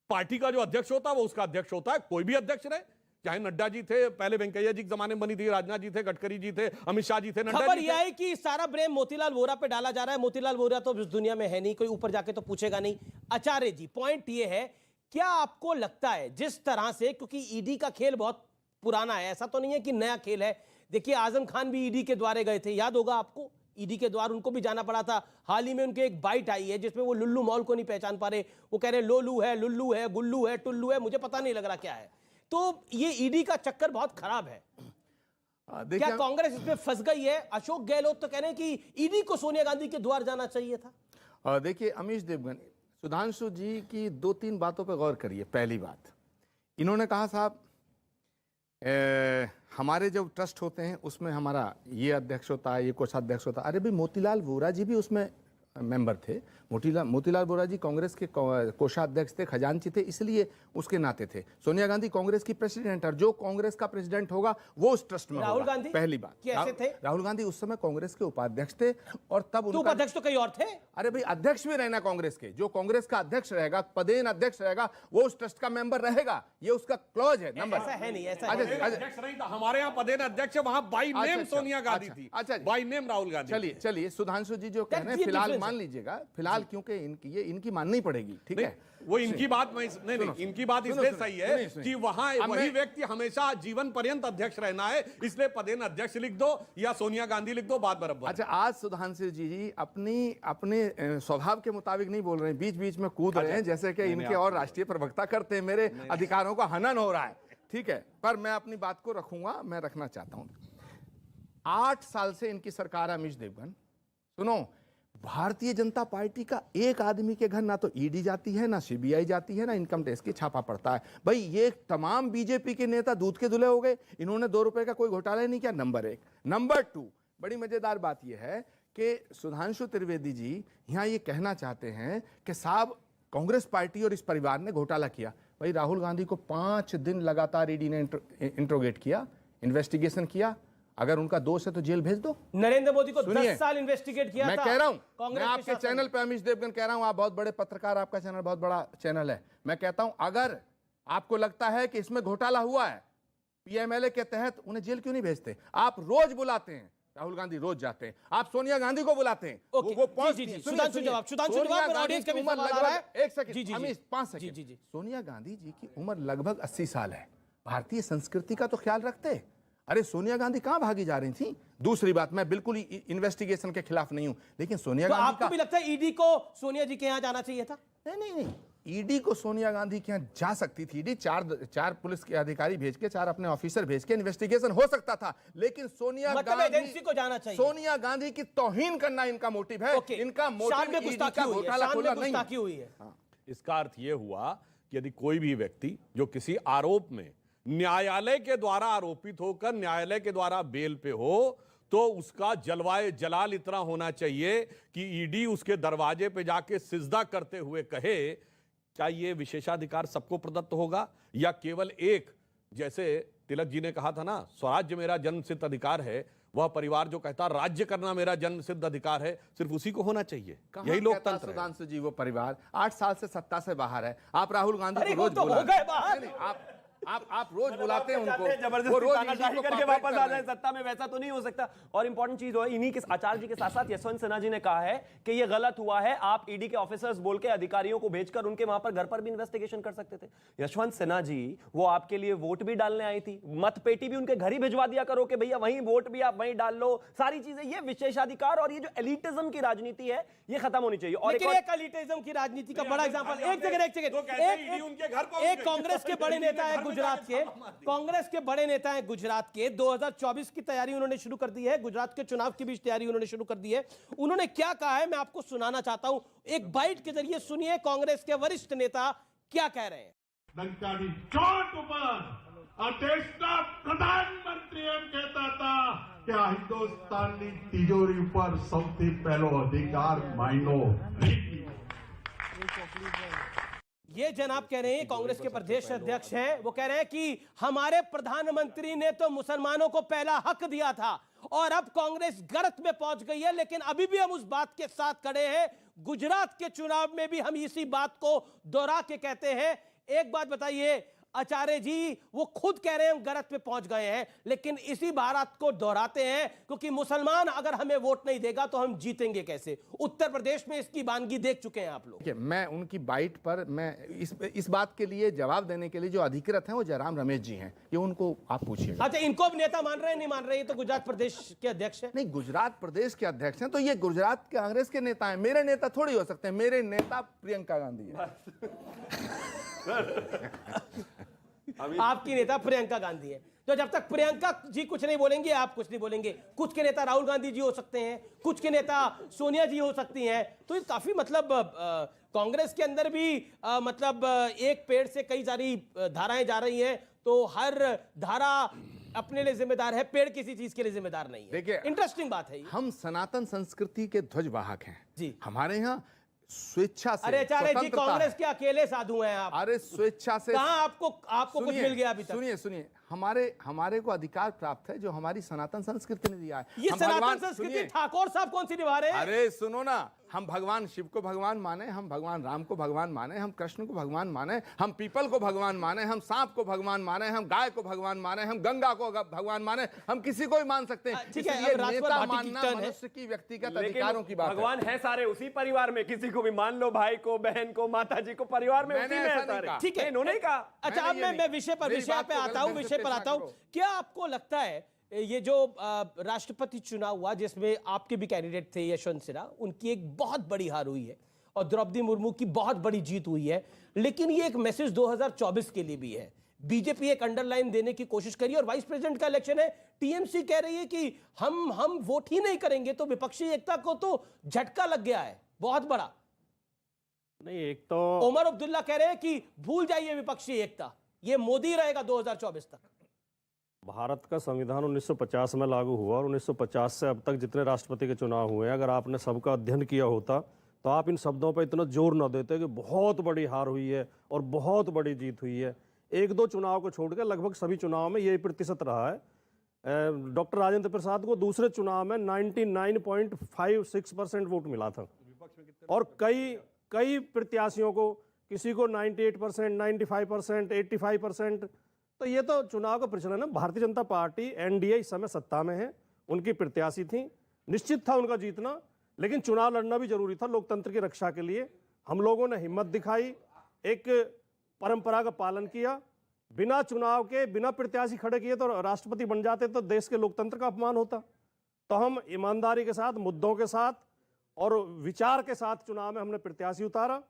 पार्टी का जो अध्यक्ष होता है वो उसका अध्यक्ष होता है, कोई भी अध्यक्ष रहे, चाहे नड्डा जी थे, पहले वेंकैया जी के जमाने में बनी थी, राजनाथ जी थे, गडकरी जी थे, अमित शाह जी थे, नड्डा खबर जी यह थे। है कि सारा ब्लेम मोतीलाल वोरा पे डाला जा रहा है। मोतीलाल वोरा तो इस दुनिया में है नहीं, कोई ऊपर जाके तो पूछेगा नहीं। आचार्य जी, पॉइंट ये है, क्या आपको लगता है जिस तरह से, क्योंकि ईडी का खेल बहुत पुराना है, ऐसा तो नहीं है कि नया खेल है। देखिए आजम खान भी ईडी के द्वारे गए थे, याद होगा आपको, ईडी के द्वार उनको भी जाना पड़ा था। हाल ही में उनके एक बाइट आई है जिसमें वो लुल्लू मॉल को नहीं पहचान पा रहे, वो कह रहे लोलू है, लुल्लू है, गुल्लू है, टुल्लू है, मुझे पता नहीं लग रहा क्या है। तो ये ईडी का चक्कर बहुत खराब है। क्या कांग्रेस इसमें फंस गई है? अशोक गहलोत तो कह रहे हैं कि ईडी को सोनिया गांधी के द्वार जाना चाहिए था। देखिए अमीश देवगन, सुधांशु जी की 2-3 बातों पर गौर करिए। पहली बात, इन्होंने कहा साहब हमारे जो ट्रस्ट होते हैं उसमें हमारा ये अध्यक्ष होता है, ये कोषाध्यक्ष होता है। अरे भाई मोतीलाल वोरा जी भी उसमें मेंबर थे। मोतीलाल वोरा जी कांग्रेस के कोषाध्यक्ष थे, खजांची थे, इसलिए उसके नाते थे। सोनिया गांधी कांग्रेस की प्रेसिडेंट, और जो कांग्रेस का प्रेसिडेंट होगा वो उस ट्रस्ट में राहुल होगा। गांधी पहली बात, कैसे थे? राहुल गांधी उस समय कांग्रेस के उपाध्यक्ष थे, और तब तो उपाध्यक्ष तो कई और थे। अरे भाई अध्यक्ष भी रहना कांग्रेस के, जो कांग्रेस का अध्यक्ष रहेगा, पदेन अध्यक्ष रहेगा, वो उस ट्रस्ट का मेंबर रहेगा, ये उसका क्लॉज है नंबर। ऐसा है नहीं, ऐसा अध्यक्ष नहीं था हमारे यहाँ, पदेन अध्यक्ष वहां बाई नेम सोनिया गांधी थी, बाई नेम राहुल गांधी। चलिए सुधांशु जी जो कह रहे हैं फिलहाल मान लीजिएगा, फिलहाल क्योंकि इनकी माननी पड़ेगी, ठीक है। वो इनकी बात नहीं, इनकी बात इसलिए सही है कि वहां वही व्यक्ति हमेशा जीवन पर्यंत अध्यक्ष रहना है, इसलिए पदेन अध्यक्ष लिख दो या सोनिया गांधी लिख दो, बात बराबर। अच्छा, आज सुधांशु जी अपने स्वभाव के मुताबिक नहीं बोल रहे हैं, बीच बीच में कूद रहे हैं जैसे कि इनके और राष्ट्रीय प्रवक्ता करते हैं। मेरे अधिकारों का हनन हो रहा है, ठीक है, पर मैं अपनी बात को रखूंगा, मैं रखना चाहता हूं। 8 साल से इनकी सरकार है अमीश देवगन। सुनो, भारतीय जनता पार्टी का एक आदमी के घर ना तो ईडी जाती है, ना सीबीआई जाती है, ना इनकम टैक्स की छापा पड़ता है। भाई ये तमाम बीजेपी के नेता दूध के धुले हो गए, इन्होंने 2 रुपए का कोई घोटाला नहीं किया, नंबर 1। नंबर 2, बड़ी मजेदार बात यह है कि सुधांशु त्रिवेदी जी यहाँ ये कहना चाहते हैं कि साहब कांग्रेस पार्टी और इस परिवार ने घोटाला किया। भाई राहुल गांधी को 5 दिन लगातार ईडी ने इंट्रोगेट किया, इन्वेस्टिगेशन किया, अगर उनका दोष है तो जेल भेज दो। नरेंद्र मोदी को 10 साल इन्वेस्टिगेट किया मैं था। कह रहा हूं, मैं आपके चैनल पे अमीश देवगन कह रहा हूं, आप बहुत बड़े पत्रकार, आपका चैनल बहुत बड़ा चैनल है। मैं कहता हूं अगर आपको लगता है कि इसमें घोटाला हुआ है, पीएमएलए के तहत उन्हें जेल क्यों नहीं भेजते? आप रोज बुलाते हैं, राहुल गांधी रोज जाते हैं, आप सोनिया गांधी को बुलाते हैं, वो पहुंचती हैं। सुधांशु जवाब और ऑडियंस का भी सवाल आ रहा है। 1 सेकंड अमीश, 5 सेकंड। सोनिया गांधी जी की उम्र लगभग 80 साल है, भारतीय संस्कृति का तो ख्याल रखते। अरे सोनिया गांधी कहां भागी जा रही थी? दूसरी बात, मैं बिल्कुल इन्वेस्टिगेशन के खिलाफ नहीं हूं, लेकिन सोनिया गांधी आपको भी लगता है ईडी को सोनिया जी के यहां जाना चाहिए था? नहीं, ईडी को सोनिया गांधी के यहां जा सकती थी। ईडी 4 पुलिस के अधिकारी भेज के, 4 अपने ऑफिसर भेज के इन्वेस्टिगेशन हो सकता था, लेकिन सोनिया गांधी एजेंसी को जाना चाहिए। सोनिया गांधी की तौहीन करना इनका मोटिव है। इनका मोटिव ईडी का घोटाला खोलना नहीं हुई है। इसका अर्थ यह हुआ कि यदि कोई भी व्यक्ति जो किसी आरोप में न्यायालय के द्वारा आरोपित होकर न्यायालय के द्वारा बेल पे हो, तो उसका जलवाए जलाल इतना होना चाहिए कि ईडी उसके दरवाजे पे जाके सिजदा करते हुए कहे, क्या ये विशेषाधिकार सबको प्रदत्त होगा या केवल एक? जैसे तिलक जी ने कहा था ना, स्वराज्य मेरा जन्मसिद्ध अधिकार है, वह परिवार जो कहता राज्य करना मेरा जन्मसिद्ध अधिकार है, सिर्फ उसी को होना चाहिए। यही लोकतंत्र है। सुधांशु जी, वो परिवार 8 साल से सत्ता से बाहर है। आप राहुल गांधी को रोज आप रोज बुलाते हैं उनको, वो रोज करके वापस आ जाए सत्ता में, वैसा तो नहीं हो सकता। और इंपॉर्टेंट चीज है, इन्हीं के आचार्य जी के साथ साथ यशवंत सिन्हा जी ने कहा है कि ये गलत हुआ है, आप ईडी के ऑफिसर्स बोल के अधिकारियों को भेजकर उनके वहां पर घर पर भी इन्वेस्टिगेशन कर सकते थे। यशवंत सिन्हा जी वो आपके लिए वोट भी डालने आई थी, मतपेटी भी उनके घर ही भिजवा दिया करो कि भैया वहीं वोट भी आप वहीं डाल लो, सारी चीजें। ये विशेषाधिकार और ये जो एलिटिज्म की राजनीति है ये खत्म होनी चाहिए। और एक एलिटिज्म की राजनीति का बड़ा एग्जांपल, एक सेकंड, एक कांग्रेस के बड़े नेता है गुजरात के, कांग्रेस के बड़े नेता हैं गुजरात के। 2024 की तैयारी उन्होंने शुरू कर दी है, गुजरात के चुनाव की भी तैयारी उन्होंने शुरू कर दी है। उन्होंने क्या कहा है मैं आपको सुनाना चाहता हूं, एक बाइट के जरिए सुनिए कांग्रेस के वरिष्ठ नेता क्या कह रहे हैं। લંકાની ચોટ ઉપર આ દેશના પ્રધાનમંત્રી એમ કહેતા હતા કે આ હિન્દુસ્તાનની તિજોરી ઉપર સૌથી પહેલો અધિકાર માયનો ये जनाब कह रहे हैं, कांग्रेस के प्रदेश अध्यक्ष हैं, वो कह रहे हैं कि हमारे प्रधानमंत्री ने तो मुसलमानों को पहला हक दिया था और अब कांग्रेस गर्त में पहुंच गई है, लेकिन अभी भी हम उस बात के साथ खड़े हैं। गुजरात के चुनाव में भी हम इसी बात को दोहरा के कहते हैं। एक बात बताइए आचार्य जी, वो खुद कह रहे हैं हम गलत पे पहुंच गए हैं, लेकिन इसी बात को दोहराते हैं क्योंकि मुसलमान अगर हमें वोट नहीं देगा तो हम जीतेंगे कैसे। उत्तर प्रदेश में इसकी वानगी देख चुके हैं आप लोग। मैं उनकी बाइट पर मैं इस बात के लिए जवाब देने के लिए जो अधिकृत हैं वो जयराम रमेश जी हैं, ये उनको आप पूछिएगा। अच्छा, इनको भी नेता मान रहे हैं नहीं मान रहे हैं? तो गुजरात प्रदेश के अध्यक्ष हैं। नहीं, गुजरात प्रदेश के अध्यक्ष हैं तो ये गुजरात कांग्रेस के नेता हैं। मेरे नेता थोड़ी हो सकते हैं, मेरे नेता प्रियंका गांधी है। आपकी नेता प्रियंका गांधी है, तो जब तक प्रियंका जी कुछ नहीं बोलेंगे आप कुछ नहीं बोलेंगे। कुछ के नेता राहुल गांधी जी हो सकते हैं, कुछ के नेता सोनिया जी हो सकती हैं। तो ये काफी मतलब कांग्रेस के अंदर भी मतलब एक पेड़ से कई सारी धाराएं जा रही हैं, तो हर धारा अपने लिए जिम्मेदार है, पेड़ किसी चीज के लिए जिम्मेदार नहीं है। देखिए, इंटरेस्टिंग बात है। हम सनातन संस्कृति के ध्वजवाहक हैं जी। हमारे यहाँ स्वेच्छा से, अरे आचार्य जी, कांग्रेस के अकेले साधु हैं आप। अरे स्वेच्छा से कहां आपको कुछ मिल गया अभी तक? सुनिए, हमारे को अधिकार प्राप्त है जो हमारी सनातन संस्कृति ने दिया है। ये सनातन संस्कृति ठाकुर साहब कौन सी निभा रहे हैं? अरे सुनो ना, हम भगवान शिव को भगवान माने, हम भगवान राम को भगवान माने, हम कृष्ण को भगवान माने, हम पीपल को भगवान माने, हम सांप को भगवान माने, हम गाय को भगवान माने, हम गंगा को भगवान माने, हम किसी को भी मान सकते हैं। इसलिए नेता मानना मनुष्य की व्यक्तिगत अधिकारों की बात है। भगवान है सारे उसी परिवार में, किसी को भी मान लो, भाई को, बहन को, माता जी को, परिवार में उसी में है सारे। ठीक है, इन्होंने कहा। अच्छा, अब मैं विषय पे आता हूं। क्या आपको लगता है ये जो राष्ट्रपति चुनाव हुआ जिसमें आपके भी कैंडिडेट थे यशवंत सिन्हा, उनकी एक बहुत बड़ी हार हुई है और द्रौपदी मुर्मू की बहुत बड़ी जीत हुई है, लेकिन ये एक मैसेज 2024 के लिए भी है। बीजेपी एक अंडरलाइन देने की कोशिश करी और वाइस प्रेसिडेंट का इलेक्शन है, टीएमसी कह रही है कि हम वोट ही नहीं करेंगे, तो विपक्षी एकता को तो झटका लग गया है बहुत बड़ा। नहीं, एक तो उमर अब्दुल्ला कह रहे हैं कि भूल जाइए विपक्षी एकता, ये मोदी रहेगा 2024 तक। भारत का संविधान 1950 में लागू हुआ और 1950 से अब तक जितने राष्ट्रपति के चुनाव हुए हैं, अगर आपने सबका अध्ययन किया होता तो आप इन शब्दों पर इतना जोर न देते कि बहुत बड़ी हार हुई है और बहुत बड़ी जीत हुई है। एक दो चुनाव को छोड़कर लगभग सभी चुनाव में यही प्रतिशत रहा है। डॉक्टर राजेंद्र प्रसाद को दूसरे चुनाव में 99.56% वोट मिला था और कई प्रत्याशियों को, किसी को 98%, 95%, 85%। तो ये तो चुनाव का प्रचलन है। भारतीय जनता पार्टी एनडीए इस समय सत्ता में है, उनकी प्रत्याशी थी, निश्चित था उनका जीतना, लेकिन चुनाव लड़ना भी जरूरी था लोकतंत्र की रक्षा के लिए। हम लोगों ने हिम्मत दिखाई, एक परंपरा का पालन किया, बिना चुनाव के, बिना प्रत्याशी खड़े किए तो राष्ट्रपति बन जाते तो देश के लोकतंत्र का अपमान होता। तो हम ईमानदारी के साथ, मुद्दों के साथ और विचार के साथ चुनाव में हमने प्रत्याशी उतारा,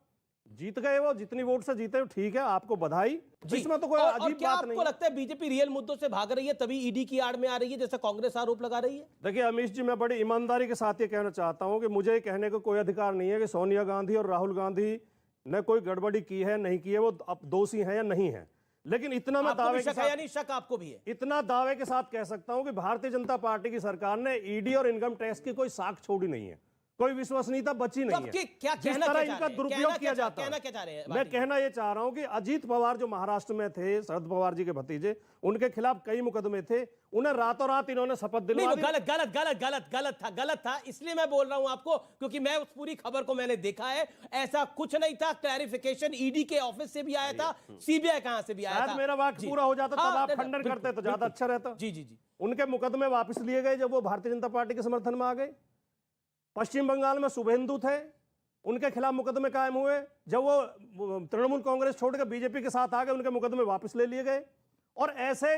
जीत गए। वो जितनी वोट से जीते ठीक है, आपको बधाई। इसमें तो कोई अजीब बात नहीं। आपको लगता है बीजेपी रियल मुद्दों से भाग रही है तभी ईडी की आड़ में आ रही है जैसा कांग्रेस आरोप लगा रही है? देखिए अमीश जी, मैं बड़ी ईमानदारी के साथ ये कहना चाहता हूं कि मुझे कहने का कोई अधिकार नहीं है कि सोनिया गांधी और राहुल गांधी ने कोई गड़बड़ी की है नहीं की है, वो अब दोषी है या नहीं है। लेकिन इतना मैं दावे के साथ, यानी शक आपको भी है, इतना दावे के साथ कह सकता हूं कि भारतीय जनता पार्टी की सरकार ने ईडी और इनकम टैक्स की कोई साख छोड़ी नहीं है, कोई विश्वसनीयता बची नहीं है। क्या जिस तरह इनका दुरुपयोग किया जाता है, मैं कहना यह चाह रहा हूं कि अजीत पवार जो महाराष्ट्र में थे, शरद पवार जी के भतीजे, उनके खिलाफ कई मुकदमे थे, उन्हें रातों रात इन्होंने शपथ दिलवा दी। गलत था। इसलिए मैं बोल रहा हूं आपको क्योंकि मैं उस पूरी खबर को मैंने देखा है, ऐसा कुछ नहीं था। क्लैरिफिकेशन ईडी के ऑफिस से भी आया था, सीबीआई कहां से भी आया था। मेरा वाक्य पूरा हो जाता तब आप खंडन करते तो ज्यादा अच्छा रहता। जी। उनके मुकदमे वापस लिए गए जब वो भारतीय जनता पार्टी के समर्थन में आ गए। पश्चिम बंगाल में शुभेंदु थे, उनके खिलाफ मुकदमे कायम हुए। जब वो तृणमूल कांग्रेस छोड़कर बीजेपी के साथ आ गए, उनके मुकदमे वापस ले लिए गए। और ऐसे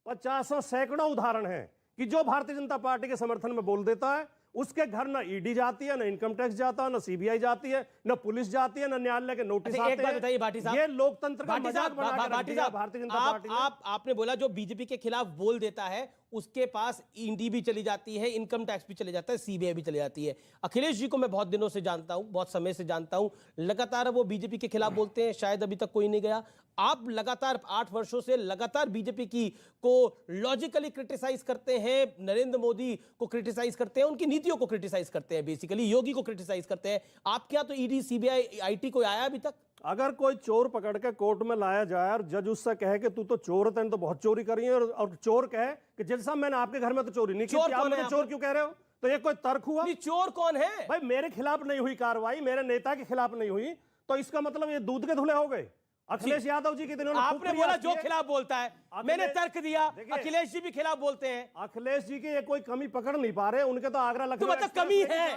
50 सैकड़ों उदाहरण हैं कि जो भारतीय जनता पार्टी के समर्थन में बोल देता है उसके घर ना ईडी जाती है, ना इनकम टैक्स जाता है, ना सीबीआई जाती है, ना पुलिस जाती है, ना न्यायालय के नोटिस आते हैं। एक बात बताइए भाटी साहब, ये लोकतंत्र का भाटी मजाक साहब, बना के रख भाटी दिया साहब, भारतीय जनता पार्टी ने। आपने बोला जो बीजेपी के खिलाफ बोल देता है उसके पास ईडी भी चली जाती है, इनकम टैक्स भी चले जाता है, सीबीआई भी चली जाती है। अखिलेश जी को मैं बहुत दिनों से जानता हूं, बहुत समय से जानता हूं, लगातार वो बीजेपी के खिलाफ बोलते हैं, शायद अभी तक कोई नहीं गया। आप लगातार 8 वर्षों से लगातार बीजेपी की को लॉजिकली क्रिटिसाइज करते हैं, नरेंद्र मोदी को क्रिटिसाइज करते हैं, उनकी नीतियों को क्रिटिसाइज करते हैं, बेसिकली योगी को क्रिटिसाइज करते हैं। आपके यहाँ तो ईडी सीबीआई आईटी कोई आया अभी तक? अगर कोई चोर पकड़ के कोर्ट में लाया जाए और जज उससे कहे कि तू तो चोर है, तूने तो बहुत चोरी करी है, और चोर कहे कि जज साहब मैंने आपके घर में तो चोरी नहीं की, आप मुझे चोर क्यों कह रहे हो? तो ये कोई तर्क हुआ? चोर कौन है भाई? मेरे खिलाफ नहीं हुई कार्रवाई, मेरे नेता के खिलाफ नहीं हुई, तो इसका मतलब ये दूध के धुले हो गए। अखिलेश यादव जी के दिनों आपने बोला जो खिलाफ बोलता है, मैंने तर्क दिया, अखिलेश जी भी खिलाफ बोलते हैं। अखिलेश जी की ये कोई कमी पकड़ नहीं पा रहे, उनके तो आगरा लखनऊ मतलब कमी है,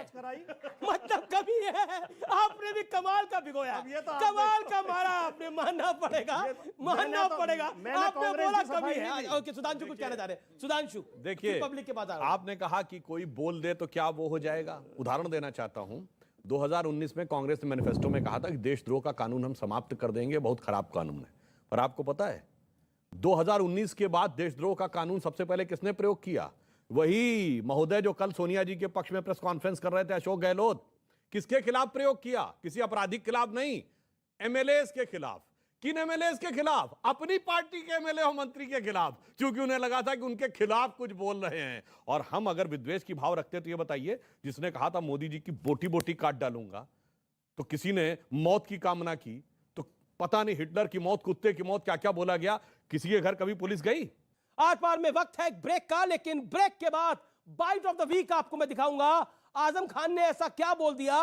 मतलब कमी है। आपने भी कमाल का भिगोया, कमाल का मारा आपने, मानना पड़ेगा, मानना पड़ेगा। आपने बोला कमी है। ओके, सुधांशु कुछ कहना चाह रहे हैं? सुधांशु, देखिए, पब्लिक के पास आपने कहा कि कोई बोल दे तो क्या वो हो जाएगा। उदाहरण देना चाहता हूं, 2019 में कांग्रेस ने मैनिफेस्टो में कहा था कि देशद्रोह का कानून हम समाप्त कर देंगे, बहुत खराब कानून है। पर आपको पता है 2019 के बाद देशद्रोह का कानून सबसे पहले किसने प्रयोग किया? वही महोदय जो कल सोनिया जी के पक्ष में प्रेस कॉन्फ्रेंस कर रहे थे, अशोक गहलोत। किसके खिलाफ प्रयोग किया? किसी अपराधी के खिलाफ नहीं, एमएलएस के खिलाफ। किन एमएलएस के खिलाफ? अपनी पार्टी के एमएलए और मंत्री के खिलाफ, क्योंकि उन्हें लगा था कि उनके खिलाफ कुछ बोल रहे हैं। और हम अगर विद्वेष की भाव रखते तो ये बताइए, जिसने कहा था मोदी जी की बोटी बोटी काट डालूंगा, तो किसी ने मौत की कामना की, तो पता नहीं हिटलर की मौत, कुत्ते की मौत, क्या क्या बोला गया। किसी के घर कभी पुलिस गई? आर पार में वक्त है एक ब्रेक का, लेकिन ब्रेक के बाद बाइट ऑफ द वीक आपको मैं दिखाऊंगा आजम खान ने ऐसा क्या बोल दिया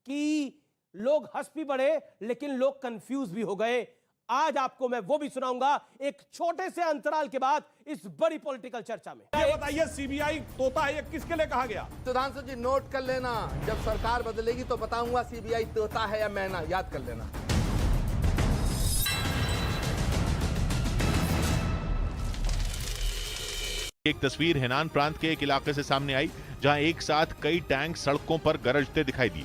कि लोग हंस भी पड़े लेकिन लोग कंफ्यूज भी हो गए। आज आपको मैं वो भी सुनाऊंगा एक छोटे से अंतराल के बाद इस बड़ी पॉलिटिकल चर्चा में। ये बताइए, सीबीआई तोता है, ये किसके लिए कहा गया? सुधांशु जी नोट कर लेना, जब सरकार बदलेगी तो बताऊंगा सीबीआई तोता है या मैना, याद कर लेना। एक तस्वीर हेनान प्रांत के एक इलाके से सामने आई, जहां एक साथ कई टैंक सड़कों पर गरजते दिखाई दिए।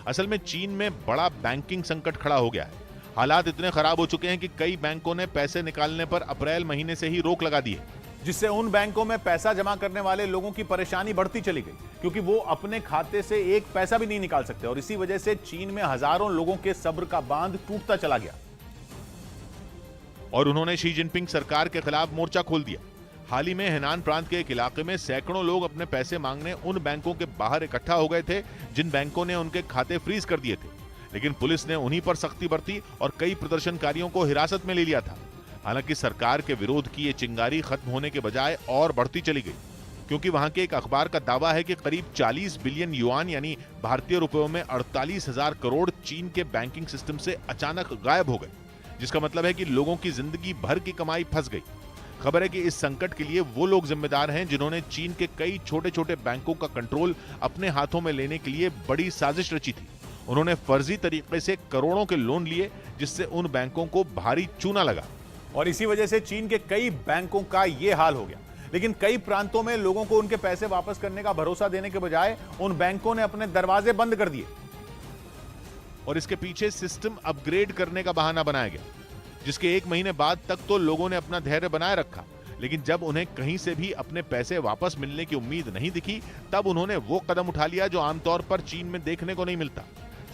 असल में चीन में बड़ा बैंकिंग संकट खड़ा हो गया है। हालात इतने खराब हो चुके हैं कि कई बैंकों ने पैसे निकालने पर अप्रैल महीने से ही रोक लगा दी है, जिससे उन बैंकों में पैसा जमा करने वाले लोगों की परेशानी बढ़ती चली गई, क्योंकि वो अपने खाते से एक पैसा भी नहीं निकाल सकते। और इसी वजह से चीन में हजारों लोगों के सब्र का बांध टूटता चला गया और उन्होंने शी जिनपिंग सरकार के खिलाफ मोर्चा खोल दिया। हाल ही में हेनान प्रांत के एक इलाके में सैकड़ों लोग अपने पैसे मांगने उन बैंकों के बाहर इकट्ठा हो गए थे जिन बैंकों ने उनके खाते फ्रीज कर दिए थे, लेकिन पुलिस ने उन्हीं पर सख्ती बरती और कई प्रदर्शनकारियों को हिरासत में ले लिया था। हालांकि सरकार के विरोध की ये चिंगारी खत्म होने के बजाय और बढ़ती चली गई, क्योंकि वहां के एक अखबार का दावा है कि करीब 40 बिलियन युआन यानी भारतीय रुपयों में 48,000 करोड़ चीन के बैंकिंग सिस्टम से अचानक गायब हो गए, जिसका मतलब है कि लोगों की जिंदगी भर की कमाई फंस गई। खबर है कि इस संकट के लिए वो लोग जिम्मेदार हैं जिन्होंने चीन के कई छोटे छोटे बैंकों का कंट्रोल अपने हाथों में लेने के लिए बड़ी साजिश रची थी। उन्होंने फर्जी तरीके से करोड़ों के लोन लिए, जिससे उन बैंकों को भारी चूना लगा और इसी वजह से चीन के कई बैंकों का यह हाल हो गया। लेकिन कई प्रांतों में लोगों को उनके पैसे वापस करने का भरोसा देने के बजाय उन बैंकों ने अपने दरवाजे बंद कर दिए और इसके पीछे सिस्टम अपग्रेड करने का बहाना बनाया गया, जिसके 1 महीने बाद तक तो लोगों ने अपना धैर्य बनाए रखा, लेकिन जब उन्हें कहीं से भी अपने पैसे वापस मिलने की उम्मीद नहीं दिखी, तब उन्होंने वो कदम उठा लिया जो आमतौर पर चीन में देखने को नहीं मिलता।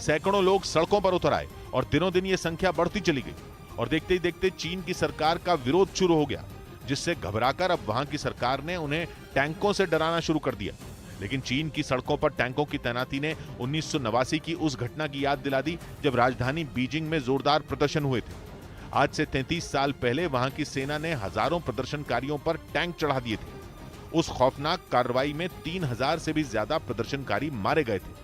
सैकड़ों लोग सड़कों पर उतर आए और दिनों दिन ये संख्या बढ़ती चली गई और देखते ही देखते चीन की सरकार का विरोध शुरू हो गया, जिससे घबराकर अब वहां की सरकार ने उन्हें टैंकों से डराना शुरू कर दिया। लेकिन चीन की सड़कों पर टैंकों की तैनाती ने 1989 की उस घटना की याद दिला दी जब राजधानी बीजिंग में जोरदार प्रदर्शन हुए थे। आज से 33 साल पहले वहां की सेना ने हजारों प्रदर्शनकारियों पर टैंक चढ़ा दिए थे। उस खौफनाक कार्रवाई में 3000 से भी ज्यादा प्रदर्शनकारी मारे गए थे।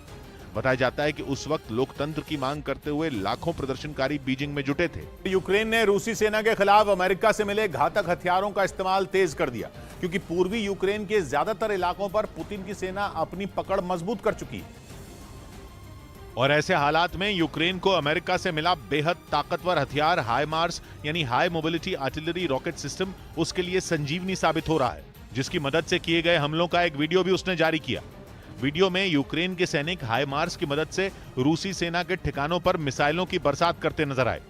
बताया जाता है कि उस वक्त लोकतंत्र की मांग करते हुए लाखों प्रदर्शनकारी बीजिंग में जुटे थे। यूक्रेन ने रूसी सेना के खिलाफ अमेरिका से मिले घातक हथियारों का इस्तेमाल तेज कर दिया, क्योंकि पूर्वी यूक्रेन के ज्यादातर इलाकों पर पुतिन की सेना अपनी पकड़ मजबूत कर चुकी है। और ऐसे हालात में यूक्रेन को अमेरिका से मिला बेहद ताकतवर हथियार हाईमार्स यानी high mobility artillery rocket system उसके लिए संजीवनी साबित हो रहा है, जिसकी मदद से किए गए हमलों का एक वीडियो भी उसने जारी किया। वीडियो में यूक्रेन के सैनिक हाइमार्स की मदद से रूसी सेना के ठिकानों पर मिसाइलों की बरसात करते नजर आए।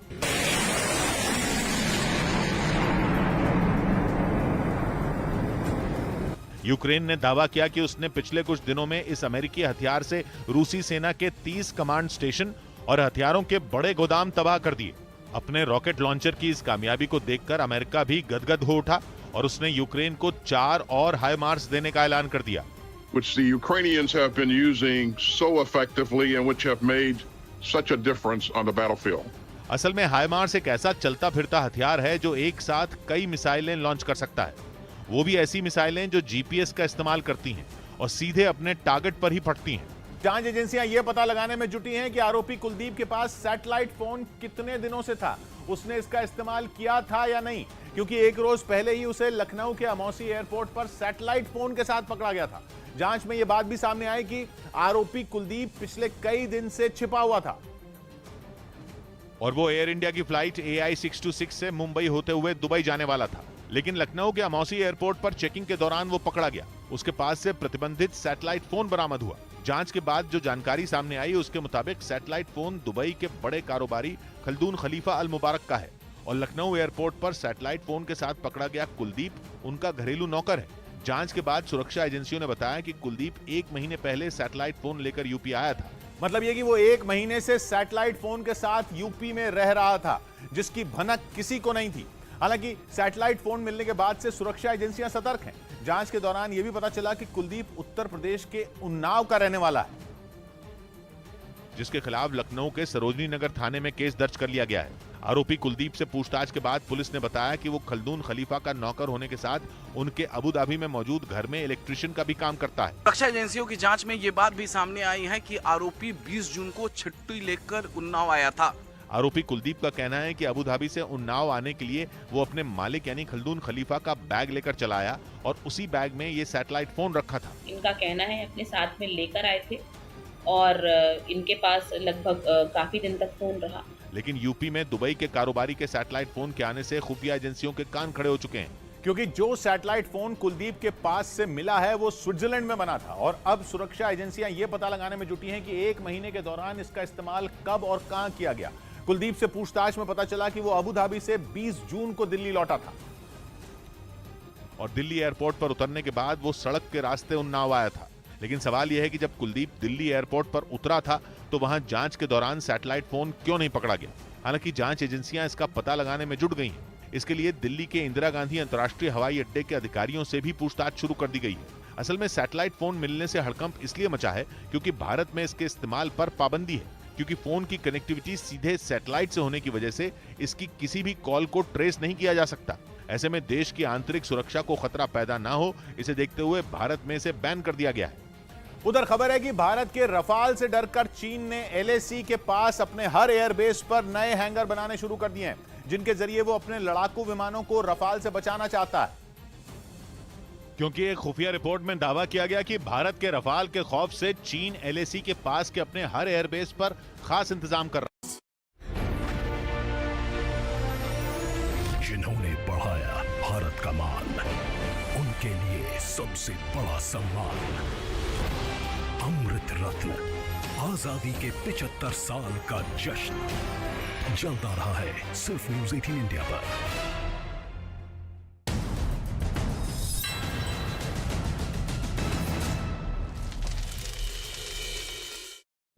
यूक्रेन ने दावा किया कि उसने पिछले कुछ दिनों में इस अमेरिकी हथियार से रूसी सेना के 30 कमांड स्टेशन और हथियारों के बड़े गोदाम तबाह कर दिए। अपने रॉकेट लॉन्चर की इस कामयाबी को देखकर अमेरिका भी गदगद हो उठा और उसने यूक्रेन को 4 और हाइमार्स देने का ऐलान कर दिया। Which the Ukrainians have been using so effectively and which have made such a difference on the battlefield. असल में हाइमार्स एक ऐसा चलता फिरता हथियार है जो एक साथ कई मिसाइलें लॉन्च कर सकता है, वो भी ऐसी मिसाइलें जो जीपीएस का इस्तेमाल करती हैं और सीधे अपने टारगेट पर ही फटती हैं। जांच एजेंसियां यह पता लगाने में जुटी हैं कि आरोपी कुलदीप के पास सैटेलाइट फोन कितने दिनों से था, उसने इसका इस्तेमाल किया था या नहीं, क्योंकि एक रोज पहले ही उसे लखनऊ के अमौसी एयरपोर्ट पर सैटेलाइट फोन के साथ पकड़ा गया था। जांच में यह बात भी सामने आई कि आरोपी कुलदीप पिछले कई दिन से छिपा हुआ था और वो एयर इंडिया की फ्लाइट AI 626 से मुंबई होते हुए दुबई जाने वाला था, लेकिन लखनऊ के अमौसी एयरपोर्ट पर चेकिंग के दौरान वो पकड़ा गया। उसके पास से प्रतिबंधित सैटेलाइट फोन बरामद हुआ। जांच के बाद जो जानकारी सामने आई उसके मुताबिक सैटेलाइट फोन दुबई के बड़े कारोबारी खल्दून खलीफा अल मुबारक का है और लखनऊ एयरपोर्ट पर सैटेलाइट फोन के साथ पकड़ा गया कुलदीप उनका घरेलू नौकर है। जांच के बाद सुरक्षा एजेंसियों ने बताया कि कुलदीप 1 महीने पहले सैटेलाइट फोन लेकर यूपी आया था। मतलब ये कि वो 1 महीने से सैटेलाइट फोन के साथ यूपी में रह रहा था, जिसकी भनक किसी को नहीं थी। हालांकि सैटेलाइट फोन मिलने के बाद से सुरक्षा एजेंसियां सतर्क हैं। जांच के दौरान यह भी पता चला कि कुलदीप उत्तर प्रदेश के उन्नाव का रहने वाला है, जिसके खिलाफ लखनऊ के सरोजनी नगर थाने में केस दर्ज कर लिया गया है। आरोपी कुलदीप से पूछताछ के बाद पुलिस ने बताया कि वो खल्दून खलीफा का नौकर होने के साथ उनके अबू धाबी में मौजूद घर में इलेक्ट्रिशियन का भी काम करता है। सुरक्षा एजेंसियों की जांच में ये बात भी सामने आई है कि आरोपी 20 जून को छुट्टी लेकर उन्नाव आया था। आरोपी कुलदीप का कहना है कि अबू धाबी से उन्नाव आने के लिए वो अपने मालिक यानी खल्दून खलीफा का बैग लेकर चला आया और उसी बैग में ये सैटेलाइट फोन रखा था। इनका कहना है अपने साथ में लेकर आए थे और इनके पास लगभग काफी दिन तक फोन रहा। लेकिन यूपी में दुबई के कारोबारी के सैटेलाइट फोन के आने से खुफिया एजेंसियों के कान खड़े हो चुके हैं, क्योंकि जो सैटेलाइट फोन कुलदीप के पास से मिला है वो स्विट्जरलैंड में बना था और अब सुरक्षा एजेंसियां ये पता लगाने में जुटी हैं कि 1 महीने के दौरान इसका इस्तेमाल कब और कहां किया गया। कुलदीप से पूछताछ में पता चला कि वो अबू धाबी से 20 जून को दिल्ली लौटा था और दिल्ली एयरपोर्ट पर उतरने के बाद वो सड़क के रास्ते उन्नाव आया था। लेकिन सवाल यह है कि जब कुलदीप दिल्ली एयरपोर्ट पर उतरा था तो वहां जांच के दौरान सैटेलाइट फोन क्यों नहीं पकड़ा गया। हालांकि जांच एजेंसियां इसका पता लगाने में जुट गई हैं। इसके लिए दिल्ली के इंदिरा गांधी अंतर्राष्ट्रीय हवाई अड्डे के अधिकारियों से भी पूछताछ शुरू कर दी गई है। असल में सैटेलाइट फोन मिलने से हड़कंप इसलिए मचा है क्योंकि भारत में इसके इस्तेमाल पर पाबंदी है, क्योंकि फोन की कनेक्टिविटी सीधे सैटेलाइट से होने की वजह से इसकी किसी भी कॉल को ट्रेस नहीं किया जा सकता। ऐसे में देश की आंतरिक सुरक्षा को खतरा पैदा ना हो, इसे देखते हुए भारत में इसे बैन कर दिया गया है। उधर खबर है कि भारत के रफाल से डरकर चीन ने LAC के पास अपने हर एयरबेस पर नए हैंगर बनाने शुरू कर दिए हैं, जिनके जरिए वो अपने लड़ाकू विमानों को रफाल से बचाना चाहता है। क्योंकि एक खुफिया रिपोर्ट में दावा किया गया कि भारत के रफाल के खौफ से चीन LAC के पास के अपने हर एयरबेस पर खास इंतजाम कर रहा है। जिन्होंने बढ़ाया भारत का मान, उनके लिए सबसे बड़ा सम्मान अमृत रत्न, आजादी के 75 साल का जश्न चलता रहा है सिर्फ न्यूज़ 18 इंडिया पर।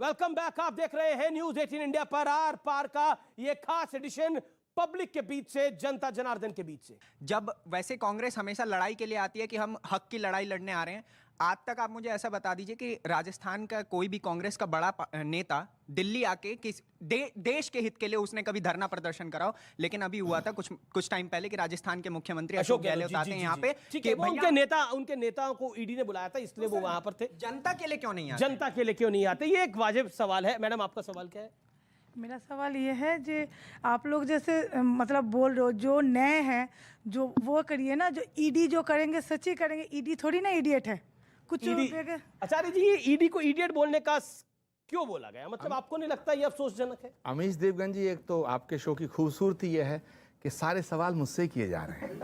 वेलकम बैक, आप देख रहे हैं न्यूज़ 18 इंडिया पर आर पार का ये खास एडिशन पब्लिक के बीच से, जनता जनार्दन के बीच से। जब वैसे कांग्रेस हमेशा लड़ाई के लिए आती है कि हम हक की लड़ाई लड़ने आ रहे हैं, आज तक आप मुझे ऐसा बता दीजिए कि राजस्थान का कोई भी कांग्रेस का बड़ा नेता दिल्ली आके किस देश के हित के लिए उसने कभी धरना प्रदर्शन कराओ। लेकिन अभी हुआ था कुछ टाइम पहले कि राजस्थान के मुख्यमंत्री अशोक गहलोत आते हैं यहाँ पे कि उनके नेताओं को ईडी ने बुलाया था, इसलिए वो वहां पर थे। जनता के लिए क्यों नहीं आते? जनता के लिए क्यों नहीं आते, ये एक वाजिब सवाल है। मैडम, आपका सवाल क्या है? मेरा सवाल ये है कि आप लोग जैसे मतलब बोल रहे हो, जो नए हैं जो वो करिए ना, जो ईडी जो करेंगे सच्ची करेंगे। ईडी थोड़ी ना इडियट है कुछ। आचार्य जी, ये ईडी को इडियट बोलने का क्यों बोला गया? मतलब आपको नहीं लगता ये अफसोसजनक है? अमीश देवगन जी, एक तो आपके शो की खूबसूरती यह है कि सारे सवाल मुझसे किए जा रहे हैं।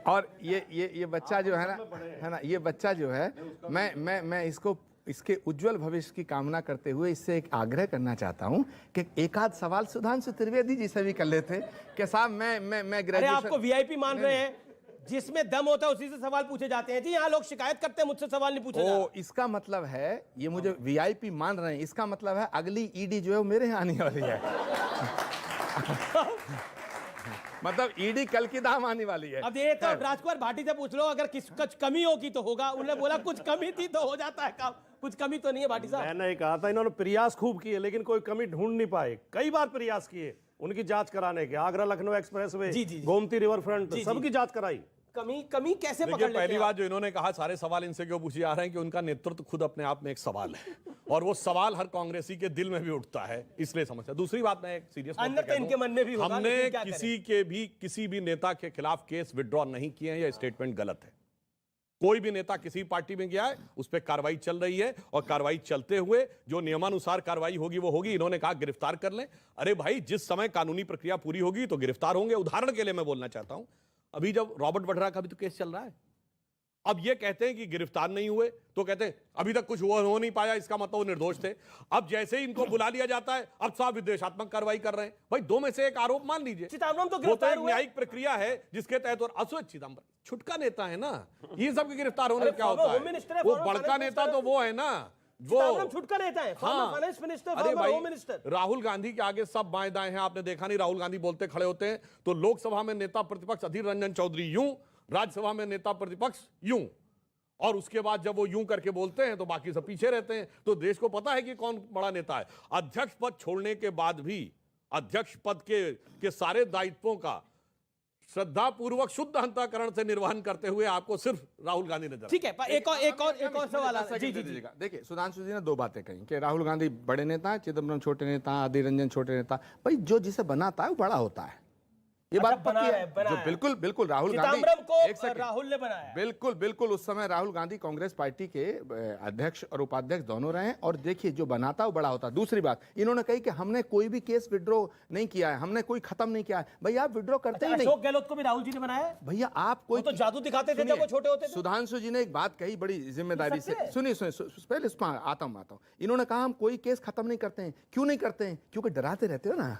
और ये बच्चा जो है ना, ये बच्चा जो है, मैं इसके उज्जवल भविष्य की कामना करते हुए इससे एक आग्रह करना चाहता हूं कि एक आध सवाल सुधांशु त्रिवेदी जी से भी कर लेते हैं कि साहब मैं अरे आपको वीआईपी मान रहे हैं, जिसमें दम होता है उसी से सवाल पूछे जाते हैं जी। यहाँ लोग शिकायत करते हैं, मुझसे सवाल नहीं पूछे जाते। इसका मतलब है, ये मुझे वीआईपी मान रहे हैं, इसका मतलब है अगली ईडी जो है वो मेरे यहाँ आने वाली है। मतलब ईडी कल की दाम आने वाली है। अब ये तो राजकुमार भाटी से पूछ लो, अगर कुछ कमी होगी तो होगा। उन्होंने बोला कुछ कमी थी तो हो जाता है काम, कुछ कमी तो नहीं है भाटी साहब। मैंने कहा था इन्होंने प्रयास खूब किए लेकिन कोई कमी ढूंढ नहीं पाए। कई बार प्रयास किए उनकी जांच कराने के, Agra Lucknow expressway, Gomti river front, सबकी जांच कराई। कमी कैसे पकड़ लेते हैं? पहली बात जो इन्होंने कहा, सारे सवाल इनसे क्यों पूछे जा रहे हैं कि उनका नेतृत्व खुद अपने आप में एक सवाल है और वो सवाल हर कांग्रेसी के दिल में भी उठता है, इसलिए समस्या। दूसरी बात मैं एक सीरियस इनके मन में भी होगा, हमने किसी भी नेता के खिलाफ केस विड्रॉ नहीं किए हैं, यह स्टेटमेंट गलत है। कोई भी नेता किसी पार्टी में गया है, उस पर कार्रवाई चल रही है और कार्रवाई चलते हुए जो नियमानुसार कार्रवाई होगी वो होगी। इन्होंने कहा गिरफ्तार कर लें। अरे भाई, जिस समय कानूनी प्रक्रिया पूरी होगी तो गिरफ्तार होंगे। उदाहरण के लिए मैं बोलना चाहता हूं, अभी जब रॉबर्ट वड्रा का भी तो केस चल रहा है, अब ये कहते हैं कि गिरफ्तार नहीं हुए तो कहते हैं अभी तक कुछ हो नहीं पाया, इसका मतलब वो निर्दोष थे। अब जैसे ही इनको बुला लिया जाता है, अब साहब विद्वेषात्मक कार्रवाई कर रहे हैं। भाई, दो में से एक आरोप मान लीजिए। चिदम्बरम तो वो तो एक न्यायिक प्रक्रिया है जिसके तहत, और अशोक चिदम्बरम छुटका नेता है ना, ये सब के गिरफ्तार होने क्या होता है? वो बड़का नेता तो वो है ना, वो छुटका नेता है। हाँ। फाइनेंस मिनिस्टर, अरे भाई, होम मिनिस्टर। राहुल गांधी के आगे सब बाएं दाएं हैं। आपने देखा नहीं, राहुल गांधी बोलते खड़े होते हैं तो लोकसभा में नेता प्रतिपक्ष अधीर रंजन चौधरी यूं, राज्यसभा में नेता प्रतिपक्ष यूं, और उसके बाद जब वो यूं करके बोलते हैं तो बाकी सब पीछे रहते हैं। तो देश को पता है कि कौन बड़ा नेता है। अध्यक्ष पद छोड़ने के बाद भी अध्यक्ष पद के सारे दायित्वों का श्रद्धापूर्वक शुद्ध अंतःकरण से निर्वहन करते हुए आपको सिर्फ राहुल गांधी नजर। ठीक है, एक और सवाल। जी। देखिए, सुधांशु जी ने दो बातें कही कि राहुल गांधी बड़े नेता, चिदम्बरम छोटे नेता, अधीर रंजन छोटे नेता। भाई, जो जिसे बनाता है वो बड़ा होता है, ये बात पक्की है। जो बिल्कुल राहुल गांधी को राहुल ने बनाया, बिल्कुल उस समय राहुल गांधी कांग्रेस पार्टी के अध्यक्ष और उपाध्यक्ष दोनों रहे। और देखिए, जो बनाता वो बड़ा होता। दूसरी बात, इन्होंने कही कि हमने कोई भी केस विड्रॉ नहीं किया है, हमने कोई खत्म नहीं किया है। भैया, आप विड्रॉ करते ही नहीं। अशोक गहलोत को भी राहुल जी ने बनाया। भैया, आप कोई तो जादू दिखाते थे जब वो छोटे होते थे। सुधांशु जी ने एक बात कही बड़ी जिम्मेदारी से, सुनिए पहले आता हूं। इन्होंने कहा हम कोई केस खत्म नहीं करते हैं। क्यों नहीं करते हैं? क्योंकि डराते रहते हो ना,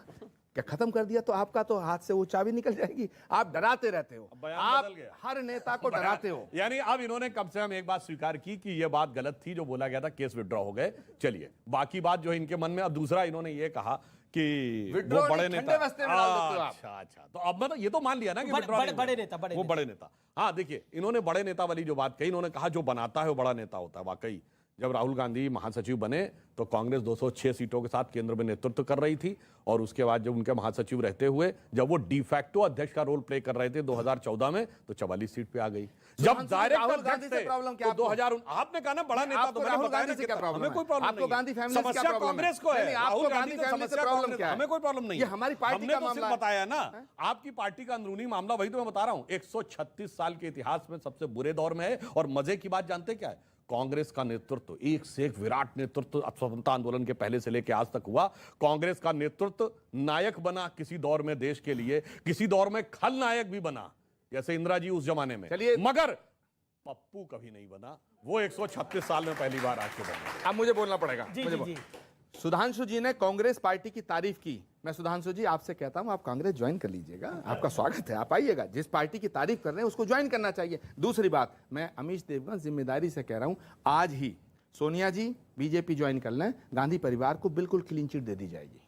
क्या खत्म कर दिया तो आपका तो हाथ से वो चाबी निकल जाएगी। आप डराते रहते हो, आप हर नेता को डराते हो। यानी अब इन्होंने कम से कम एक बात स्वीकार की कि ये बात गलत थी जो बोला गया था, केस विड्रॉ हो गए। चलिए, बाकी बात जो है इनके मन में। अब दूसरा, इन्होंने ये कहा कि वो बड़े नेता। अच्छा, तो अब मतलब ये तो मान लिया ना कि वो बड़े नेता। हाँ, देखिए, इन्होंने बड़े नेता वाली जो बात कही, इन्होंने कहा जो बनाता है वो बड़ा नेता होता है। वाकई जब राहुल गांधी महासचिव बने तो कांग्रेस 206 सीटों के साथ केंद्र में नेतृत्व कर रही थी, और उसके बाद जब उनके महासचिव रहते हुए जब वो डिफैक्टो अध्यक्ष का रोल प्ले कर रहे थे 2014 में, तो 44 सीट पे आ गई। जब डायरेक्ट अध्यक्ष थे तो 2000, आपने कहा ना बड़ा नेता, तो राहुल गांधी से क्या प्रॉब्लम है? कोई प्रॉब्लम आपको गांधी फैमिली से क्या समस्या प्रॉब्लम है? कांग्रेस को है, आपको गांधी फैमिली से प्रॉब्लम क्या है? हमें कोई प्रॉब्लम नहीं, ये हमारी पार्टी का मामला है। बताया ना, आपकी पार्टी का अंदरूनी मामला, वही तो मैं बता रहा हूं। 136 साल के इतिहास में सबसे बुरे दौर में है। और मजे की बात जानते क्या है? कांग्रेस का नेतृत्व एक से एक विराट नेतृत्व स्वतंत्रता आंदोलन के पहले से लेकर आज तक हुआ। कांग्रेस का नेतृत्व नायक बना किसी दौर में देश के लिए, किसी दौर में खलनायक भी बना, जैसे इंदिरा जी उस जमाने में। मगर पप्पू कभी नहीं बना। वो 136 साल में पहली बार आके बना। अब मुझे बोलना पड़ेगा। सुधांशु जी ने कांग्रेस पार्टी की तारीफ की। मैं सुधांशु जी आपसे कहता हूं, आप कांग्रेस ज्वाइन कर लीजिएगा, आपका स्वागत है, आप आइएगा। जिस पार्टी की तारीफ कर रहे हैं उसको ज्वाइन करना चाहिए। दूसरी बात, मैं अमीश देवगन जिम्मेदारी से कह रहा हूं, आज ही सोनिया जी बीजेपी ज्वाइन कर लें, गांधी परिवार को बिल्कुल क्लीन चिट दे दी जाएगी।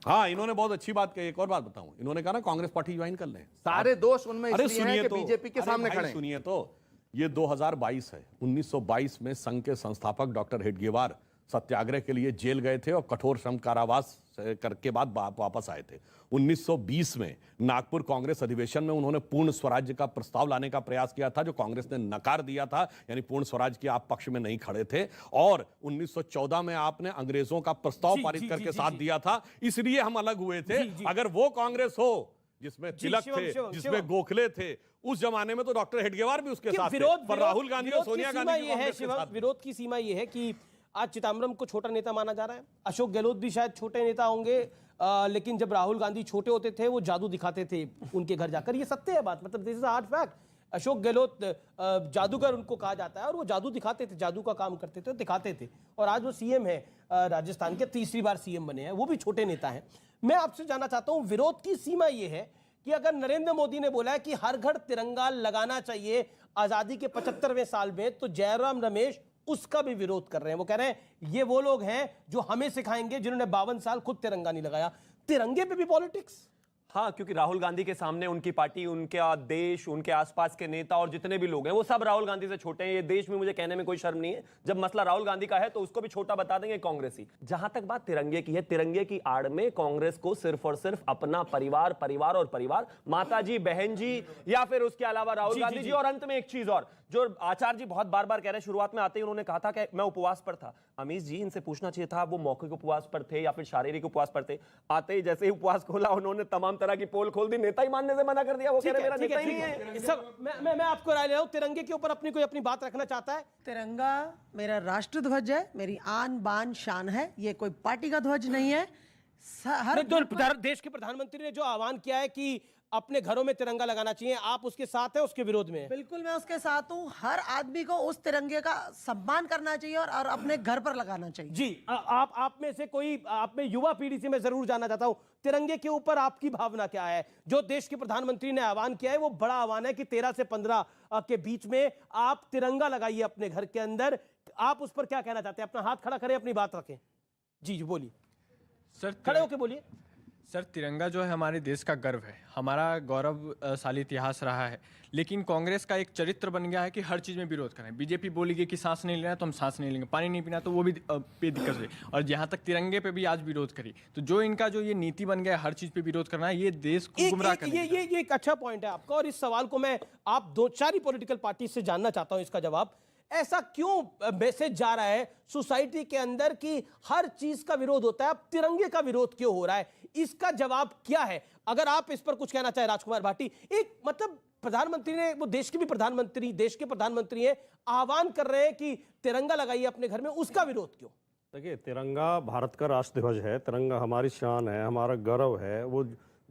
हाँ, इन्होंने बहुत अच्छी बात कही। एक और बात बताऊं, इन्होंने कहा ना कांग्रेस पार्टी ज्वाइन कर लें। सारे दोष उनमें इसलिए हैं कि बीजेपी के सामने खड़े। सुनिए तो, ये 2022 है। 1922 में संघ के संस्थापक डॉक्टर हेडगेवार सत्याग्रह के लिए जेल गए थे और कठोर श्रम कारावास करके बाद वापस आए थे। 1920 में नागपुर कांग्रेस अधिवेशन में उन्होंने पूर्ण स्वराज्य का प्रस्ताव लाने का प्रयास किया था, जो कांग्रेस ने नकार दिया था। यानी पूर्ण स्वराज के आप पक्ष में नहीं खड़े थे। और 1914 में आपने अंग्रेजों का प्रस्ताव पारित करके साथ दिया था, इसलिए हम अलग हुए थे। अगर वो कांग्रेस हो जिसमें तिलक थे, जिसमें गोखले थे, उस जमाने में तो डॉक्टर हेडगेवार भी उसके साथ थे। पर राहुल गांधी और सोनिया गांधी, विरोध की सीमा यह है कि आज चिदम्बरम को छोटा नेता माना जा रहा है। अशोक गहलोत भी शायद छोटे नेता होंगे, लेकिन जब राहुल गांधी छोटे होते थे वो जादू दिखाते थे उनके घर जाकर। ये सत्य है बात, मतलब this is hard fact. Ashok Gehlot जादूगर उनको कहा जाता है, और वो जादू दिखाते थे, जादू का काम करते थे, दिखाते थे, और आज वो सीएम है राजस्थान के, तीसरी बार सीएम बने हैं, वो भी छोटे नेता हैं। मैं आपसे जानना चाहता हूं, विरोध की सीमा ये है कि अगर नरेंद्र मोदी ने बोला है कि हर घर तिरंगा लगाना चाहिए आजादी के 75वें साल में, तो जयराम रमेश उसका भी विरोध कर रहे हैं। वो कह रहे हैं ये वो लोग हैं जो हमें सिखाएंगे जिन्होंने 52 साल खुद तिरंगा नहीं लगाया। तिरंगे पे भी पॉलिटिक्स? हाँ, क्योंकि राहुल गांधी के सामने उनकी पार्टी, उनका देश, उनके आसपास के नेता और जितने भी लोग हैं वो सब राहुल गांधी से छोटे हैं। ये देश में मुझे कहने में कोई शर्म नहीं है, जब मसला राहुल गांधी का है तो उसको भी छोटा बता देंगे कांग्रेसी। जहां तक बात तिरंगे की है, तिरंगे की आड़ में कांग्रेस को सिर्फ और सिर्फ अपना परिवार, परिवार और परिवार, माताजी, बहन जी, या फिर उसके अलावा राहुल गांधी जी। और अंत में एक चीज और, जो आचार्य जी बहुत बार बार कह रहे हैं, शुरुआत में आते ही उन्होंने कहा था कि मैं उपवास पर था। अमीश जी, इनसे पूछना चाहिए था वो मौखिक उपवास पर थे या फिर शारीरिक उपवास पर थे। आते ही जैसे ही उपवास खोला उन्होंने तमाम तरह की पोल खोल दी, नेता ही मानने से मना कर दिया। वो कह रहे मेरा नेता ही नहीं है। सब मैं आपको राय ले रहा हूं, तिरंगे के ऊपर अपनी कोई अपनी बात रखना चाहता है? तिरंगा मेरा राष्ट्र ध्वज है, मेरी आन बान शान है, ये कोई पार्टी का ध्वज नहीं है। हर देश के प्रधानमंत्री ने जो आह्वान किया है कि अपने घरों में तिरंगा लगाना चाहिए, आप उसके साथ हैं, उसके विरोध में हैं? बिल्कुल मैं उसके साथ हूं। हर आदमी को उस तिरंगे का सम्मान करना चाहिए और अपने घर पर लगाना चाहिए। जी, आप में से कोई, आप में युवा पीढ़ी से मैं जरूर जानना चाहता हूं, तिरंगे के ऊपर आपकी भावना क्या है? जो देश के प्रधानमंत्री ने आह्वान किया है वो बड़ा आह्वान है कि 13 से 15 के बीच में आप तिरंगा लगाइए अपने घर के अंदर। आप उस पर क्या कहना चाहते हैं? अपना हाथ खड़ा करें, अपनी बात रखें। जी बोलिए सर, खड़े होके बोलिए। सर, तिरंगा जो है हमारे देश का गर्व है, हमारा गौरवशाली इतिहास रहा है, लेकिन कांग्रेस का एक चरित्र बन गया है कि हर चीज़ में विरोध करें। बीजेपी बोलेगी कि सांस नहीं लेना है तो हम सांस नहीं लेंगे, पानी नहीं पीना तो वो भी पे दिक्कत है, और जहाँ तक तिरंगे पे भी आज विरोध करी। तो जो इनका जो ये नीति बन गया है हर चीज़ पे विरोध करना है, ये देश को गुमराह करना। ये एक अच्छा पॉइंट है आपका, और इस सवाल को मैं आप 2-4 पॉलिटिकल पार्टी से जानना चाहता हूँ इसका जवाब। ऐसा क्यों मैसेज जा रहा है सोसाइटी के अंदर कि हर चीज का विरोध होता है, अब तिरंगे का विरोध क्यों हो रहा है? इसका जवाब क्या है? अगर आप इस पर कुछ कहना चाहे राजकुमार भाटी। एक मतलब प्रधानमंत्री ने, वो देश के भी प्रधानमंत्री, देश के प्रधानमंत्री हैं, आह्वान कर रहे हैं कि तिरंगा लगाइए अपने घर में, उसका विरोध क्यों? देखिए, तिरंगा भारत का राष्ट्र ध्वज है, तिरंगा हमारी शान है, हमारा गौरव है, वो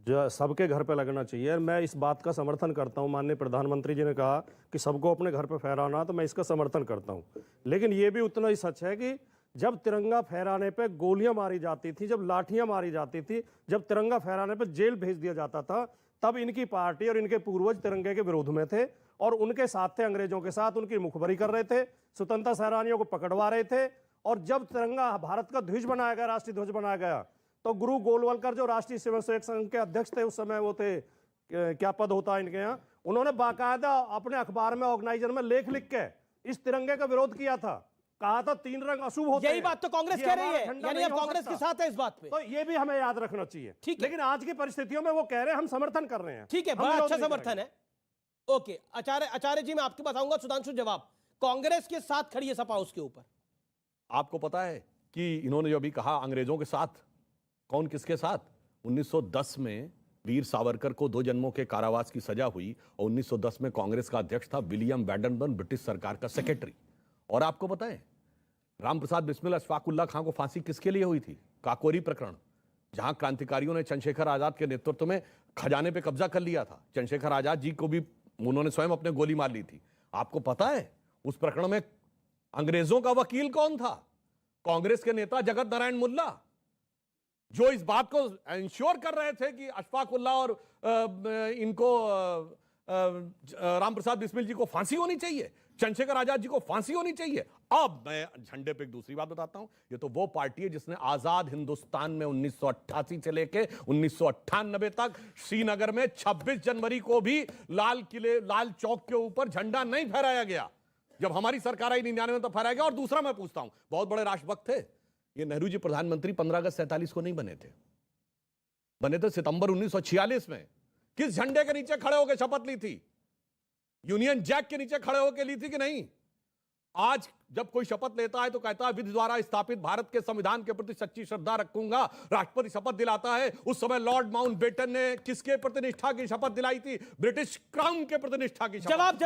जो सबके घर पे लगना चाहिए। मैं इस बात का समर्थन करता हूं, माननीय प्रधानमंत्री जी ने कहा कि सबको अपने घर पे फहराना, तो मैं इसका समर्थन करता हूं। लेकिन ये भी उतना ही सच है कि जब तिरंगा फहराने पे गोलियां मारी जाती थी, जब लाठियां मारी जाती थी, जब तिरंगा फहराने पे जेल भेज दिया जाता था, तब इनकी पार्टी और इनके पूर्वज तिरंगे के विरोध में थे और उनके साथ थे, अंग्रेजों के साथ उनकी मुखबरी कर रहे थे, स्वतंत्रता सेनानियों को पकड़वा रहे थे। और जब तिरंगा भारत का ध्वज बनाया गया, राष्ट्रीय ध्वज बनाया गया, तो गुरु गोलवलकर जो राष्ट्रीय स्वयंसेवक संघ के अध्यक्ष थे उस समय, वो थे, क्या पद होता है इनके यहाँ, उन्होंने बाकायदा अपने अखबार में, ऑर्गेनाइजर में लेख लिख के इस तिरंगे का विरोध किया था। कहा था 3 रंग अशुभ होते हैं। यही बात तो कांग्रेस कह रही है, यानी आप कांग्रेस के साथ है इस बात पे। तो ये भी हमें याद रखना चाहिए। ठीक है, लेकिन आज की परिस्थितियों में वो कह रहे हैं हम समर्थन कर रहे हैं। ठीक है, बड़ा अच्छा समर्थन है। ओके, आचार्य जी मैं आपके पास आऊंगा। सुधांशु, जवाब। कांग्रेस के साथ खड़ी है सपा, उसके ऊपर आपको पता है कि इन्होंने जो अभी कहा अंग्रेजों के साथ, कौन किसके साथ? 1910 में वीर सावरकर को 2 जन्मों के कारावास की सजा हुई और 1910 में कांग्रेस का अध्यक्ष था विलियम वैडनबर्न, ब्रिटिश सरकार का सेक्रेटरी। और आपको पता है रामप्रसाद बिस्मिल अशफाकुल्ला खां को फांसी किसके लिए हुई थी? काकोरी प्रकरण, जहां क्रांतिकारियों ने चंद्रशेखर आजाद के नेतृत्व में खजाने पे कब्जा कर लिया था। चंद्रशेखर आजाद जी को भी उन्होंने स्वयं अपने गोली मार ली थी। आपको पता है उस प्रकरण में अंग्रेजों का वकील कौन था? कांग्रेस के नेता जगत नारायण मुल्ला, जो इस बात को इंश्योर कर रहे थे कि अशफाकुल्ला और इनको रामप्रसाद बिस्मिल जी को फांसी होनी चाहिए, चंद्रशेखर आजाद जी को फांसी होनी चाहिए। अब मैं झंडे पे एक दूसरी बात बताता हूं, ये तो वो पार्टी है जिसने आजाद हिंदुस्तान में 1988 से लेके 1998 तक श्रीनगर में 26 जनवरी को भी लाल चौक के ऊपर झंडा नहीं फहराया गया। जब हमारी सरकार आई 99 में तो फहराया गया। और दूसरा मैं पूछता हूं, बहुत बड़े राष्ट्रभक्त थे ये नेहरू जी, प्रधानमंत्री 15 अगस्त 47 को नहीं बने थे, बने थे सितंबर 1946 में। किस झंडे के नीचे खड़े होकर शपथ ली थी? यूनियन जैक के नीचे खड़े होकर ली थी कि नहीं? आज जब कोई शपथ लेता है तो कहता है विधि द्वारा स्थापित भारत के संविधान के प्रति सच्ची श्रद्धा रखूंगा। राष्ट्रपति शपथ दिलाता है। उस समय लॉर्ड माउंटबेटन ने किसके प्रति निष्ठा की शपथ दिलाई थी? ब्रिटिश क्राउन के प्रति निष्ठा की शपथ।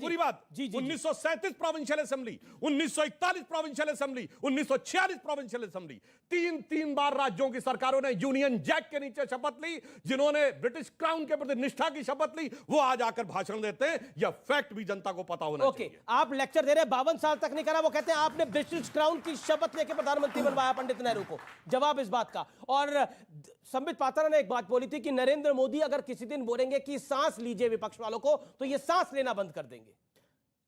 पूरी बात 1937 provincial assembly, 1941 provincial assembly, 1946 provincial assembly, तीन बार राज्यों की सरकारों ने यूनियन जैक के नीचे शपथ ली। जिन्होंने ब्रिटिश क्राउन के प्रति निष्ठा की शपथ ली वो आज आकर भाषण देते हैं। यह फैक्ट भी जनता को पता होना चाहिए। आप लेक्चर दे रहे हैं, 52 साल तक नहीं करा। वो कहते हैं आपने ब्रिटिश क्राउन की शपथ लेकर प्रधानमंत्री बनवाया पंडित नेहरू को। जवाब इस बात का। और संबित पात्रा ने एक बात बोली थी कि नरेंद्र मोदी अगर किसी दिन बोलेंगे कि सांस लीजिए विपक्ष वालों को, तो ये सांस लेना बंद कर देंगे।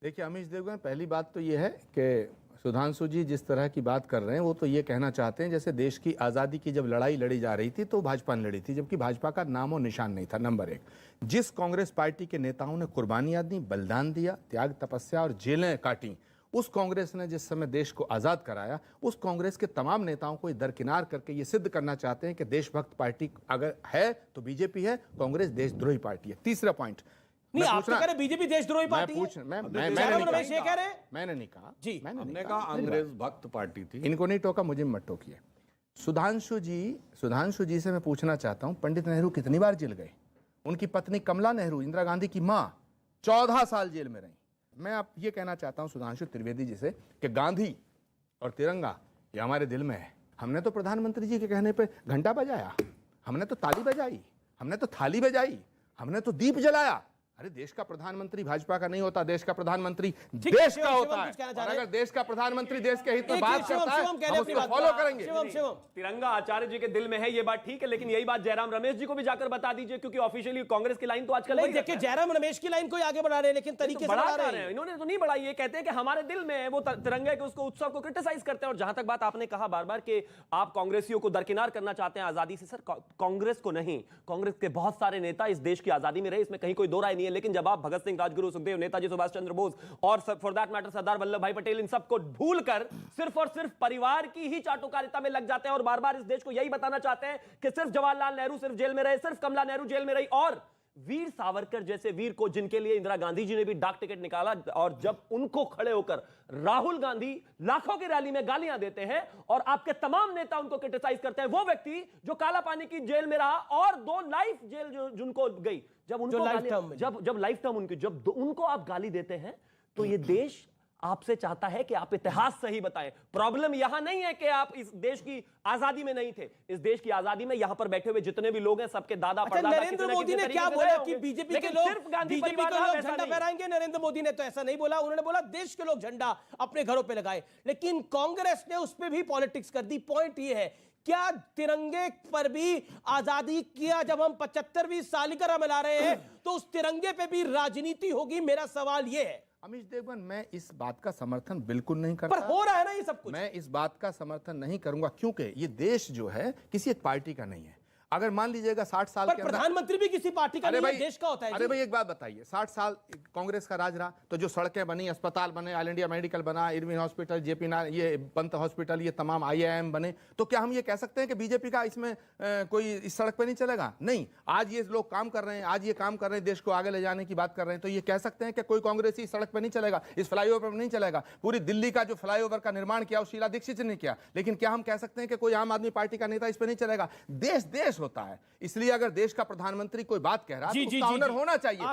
देखिए अमीश देवगन, पहली बात तो ये है कि सुधांशु जी जिस तरह की बात कर रहे हैं वो तो ये कहना चाहते हैं जैसे देश की आज़ादी की जब लड़ाई लड़ी जा रही थी तो भाजपा ने लड़ी थी, जबकि भाजपा का नाम और निशान नहीं था। नंबर एक, जिस कांग्रेस पार्टी के नेताओं ने कुर्बानियां दी, बलिदान दिया, त्याग तपस्या और जेलें काटी, उस कांग्रेस ने जिस समय देश को आज़ाद कराया, उस कांग्रेस के तमाम नेताओं को दरकिनार करके ये सिद्ध करना चाहते हैं कि देशभक्त पार्टी अगर है तो बीजेपी है, कांग्रेस देशद्रोही पार्टी है। तीसरा पॉइंट, नहीं आप तो कह रहे बीजेपी देशद्रोही पार्टी है। मैंने नहीं कहा जी, हमने कहा अंग्रेज भक्त पार्टी थी। इनको नहीं टोका, मुझे मत टोकिए। सुधांशु जी से मैं पूछना चाहता हूं, पंडित नेहरू कितनी बार जेल गए? उनकी पत्नी कमला नेहरू, इंदिरा गांधी की मां, 14 साल जेल में रही। मैं आप ये कहना चाहता हूं सुधांशु त्रिवेदी जी से कि गांधी और तिरंगा ये हमारे दिल में है। हमने तो प्रधानमंत्री जी के कहने पे घंटा बजाया, हमने तो ताली बजाई, हमने तो थाली बजाई, हमने तो दीप जलाया। अरे देश का प्रधानमंत्री भाजपा का नहीं होता, देश का प्रधानमंत्री देश का होता है। और अगर देश का प्रधानमंत्री देश के हित में बात करता है हम उसको फॉलो करेंगे। तिरंगा आचार्य जी के दिल में है, ये बात ठीक है, लेकिन यही बात जयराम रमेश जी को भी जाकर बता दीजिए, क्योंकि ऑफिशियली कांग्रेस की लाइन तो आजकल नहीं। देखिए जयराम रमेश की लाइन को आगे बढ़ा रहे हैं, लेकिन तरीके से बढ़ा रहे हैं। इन्होंने तो नहीं बढ़ाई, ये कहते हैं कि हमारे दिल में है, वो तिरंगे के उसको उत्सव को क्रिटिसाइज करते हैं। और जहां तक बात आपने कहा बार बार कि आप कांग्रेसियों को दरकिनार करना चाहते हैं आजादी से, सर कांग्रेस को नहीं, कांग्रेस के बहुत सारे नेता इस देश की आजादी में रहे, इसमें कहीं कोई दो राय नहीं है। लेकिन जब आप भगत सिंह, राजगुरु, सुखदेव, नेताजी सुभाष चंद्र बोस और for that matter Sardar Vallabh भाई पटेल, इन सबको भूलकर सिर्फ और सिर्फ परिवार की ही चाटुकारिता में लग जाते हैं और बार बार इस देश को यही बताना चाहते हैं कि सिर्फ जवाहरलाल नेहरू सिर्फ जेल में रहे, सिर्फ कमला नेहरू जेल में रही, और वीर सावरकर जैसे वीर को, जिनके लिए इंदिरा गांधी जी ने भी डाक टिकट निकाला, और जब उनको खड़े होकर राहुल गांधी लाखों की रैली में गालियां देते हैं और आपके तमाम नेता उनको क्रिटिसाइज करते हैं, वो व्यक्ति जो काला पानी की जेल में रहा और 2 लाइफ जेल जिनको गई, जब उनको जब लाइफ टर्म उनकी, जब उनको आप गाली देते हैं, तो ये देश आपसे चाहता है कि आप इतिहास सही बताएं। प्रॉब्लम यहां नहीं है कि आप इस देश की आजादी में नहीं थे, इस देश की आजादी में यहां पर बैठे हुए जितने भी लोग हैं सबके दादा परदादा। नरेंद्र मोदी ने क्या बोला कि बीजेपी के लोग झंडा फहराएंगे? नरेंद्र मोदी ने तो ऐसा नहीं बोला। उन्होंने बोला देश के लोग झंडा अपने घरों पे लगाए, लेकिन कांग्रेस ने उस पर भी पॉलिटिक्स कर दी। पॉइंट ये है, क्या तिरंगे पर भी आजादी किया जब हम 75वीं सालगिरह मना रहे हैं तो उस तिरंगे पे भी राजनीति होगी? मेरा सवाल ये है। अमीश देवगन, मैं इस बात का समर्थन बिल्कुल नहीं करता। पर हो रहा है ना ये सब कुछ। मैं इस बात का समर्थन नहीं करूंगा क्योंकि ये देश जो है किसी एक पार्टी का नहीं है। अगर मान लीजिएगा 60 साल के प्रधानमंत्री भी किसी पार्टी का नहीं है, देश का होता है। अरे भाई एक बात बताइए, 60 साल कांग्रेस का राज रहा तो जो सड़कें बनी, अस्पताल बने, ऑल इंडिया मेडिकल बना, इरविन हॉस्पिटल, जेपी ये पंत हॉस्पिटल, ये तमाम IIM बने, तो क्या हम ये कह सकते हैं कि बीजेपी का इसमें कोई इस सड़क पे नहीं चलेगा? नहीं। आज ये लोग काम कर रहे हैं, आज ये काम कर रहे हैं, देश को आगे ले जाने की बात कर रहे हैं, तो ये कह सकते हैं कि कोई कांग्रेसी इस सड़क पर नहीं चलेगा, इस फ्लाईओवर पर नहीं चलेगा। पूरी दिल्ली का जो फ्लाईओवर का निर्माण किया वो शीला दीक्षित ने किया, लेकिन क्या हम कह सकते हैं कि कोई आम आदमी पार्टी का नेता इस पर नहीं चलेगा? देश देश होता है, इसलिए अगर देश का प्रधानमंत्री कोई बात कह रहा है तो उसका ऑनर होना चाहिए।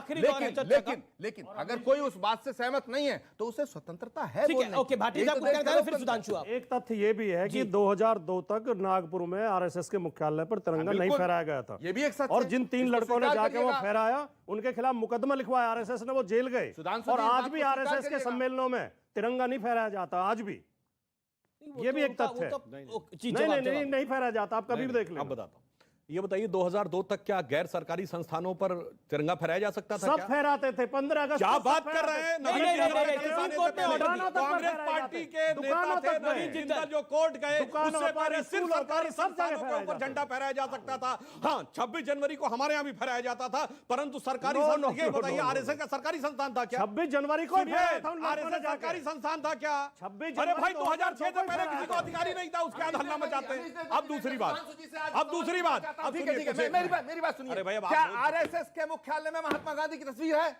लेकिन अगर कोई उस बात से सहमत नहीं है तो उसे स्वतंत्रता है बोलने। ओके, भाटी साहब फिर सुधांशु। एक तथ्य ये भी है कि 2002 तक नागपुर में RSS के मुख्यालय पर तिरंगा नहीं फहराया गया था, ये भी एक सच है। और जिन 3 लड़कों ने जाके वो फहराया उनके खिलाफ मुकदमा लिखवाया RSS ने, वो जेल गए। और आज भी RSS के सम्मेलनों में तिरंगा नहीं फहराया जाता, आज भी। ये भी एक तथ्य है। नहीं फहराया जाता, आप कभी भी देख लें। अब बताता हूं, ये बताइए 2002 तक क्या गैर सरकारी संस्थानों पर तिरंगा फहराया जा सकता था? सब फहराते थे। 15 अगस्त क्या बात कर रहे हैं? कांग्रेस पार्टी के नेता थे नवीन जिंदल जो कोर्ट गए, उससे पहले सिर्फ सरकारी संस्थानों के ऊपर झंडा फहराया जा सकता था। हाँ, 26 जनवरी को हमारे यहाँ भी फहराया जाता था, परंतु सरकारी ये बताइए RSS का सरकारी संस्थान था क्या? 26 जनवरी को RSS सरकारी संस्थान था क्या? 26 अरे भाई 2006 से पहले किसी को अधिकारी नहीं था, उसके बाद हल्ला मचाते हैं। अब दूसरी बात, मेरी बात सुनिए। क्या RSS के मुख्यालय में महात्मा गांधी की तस्वीर है?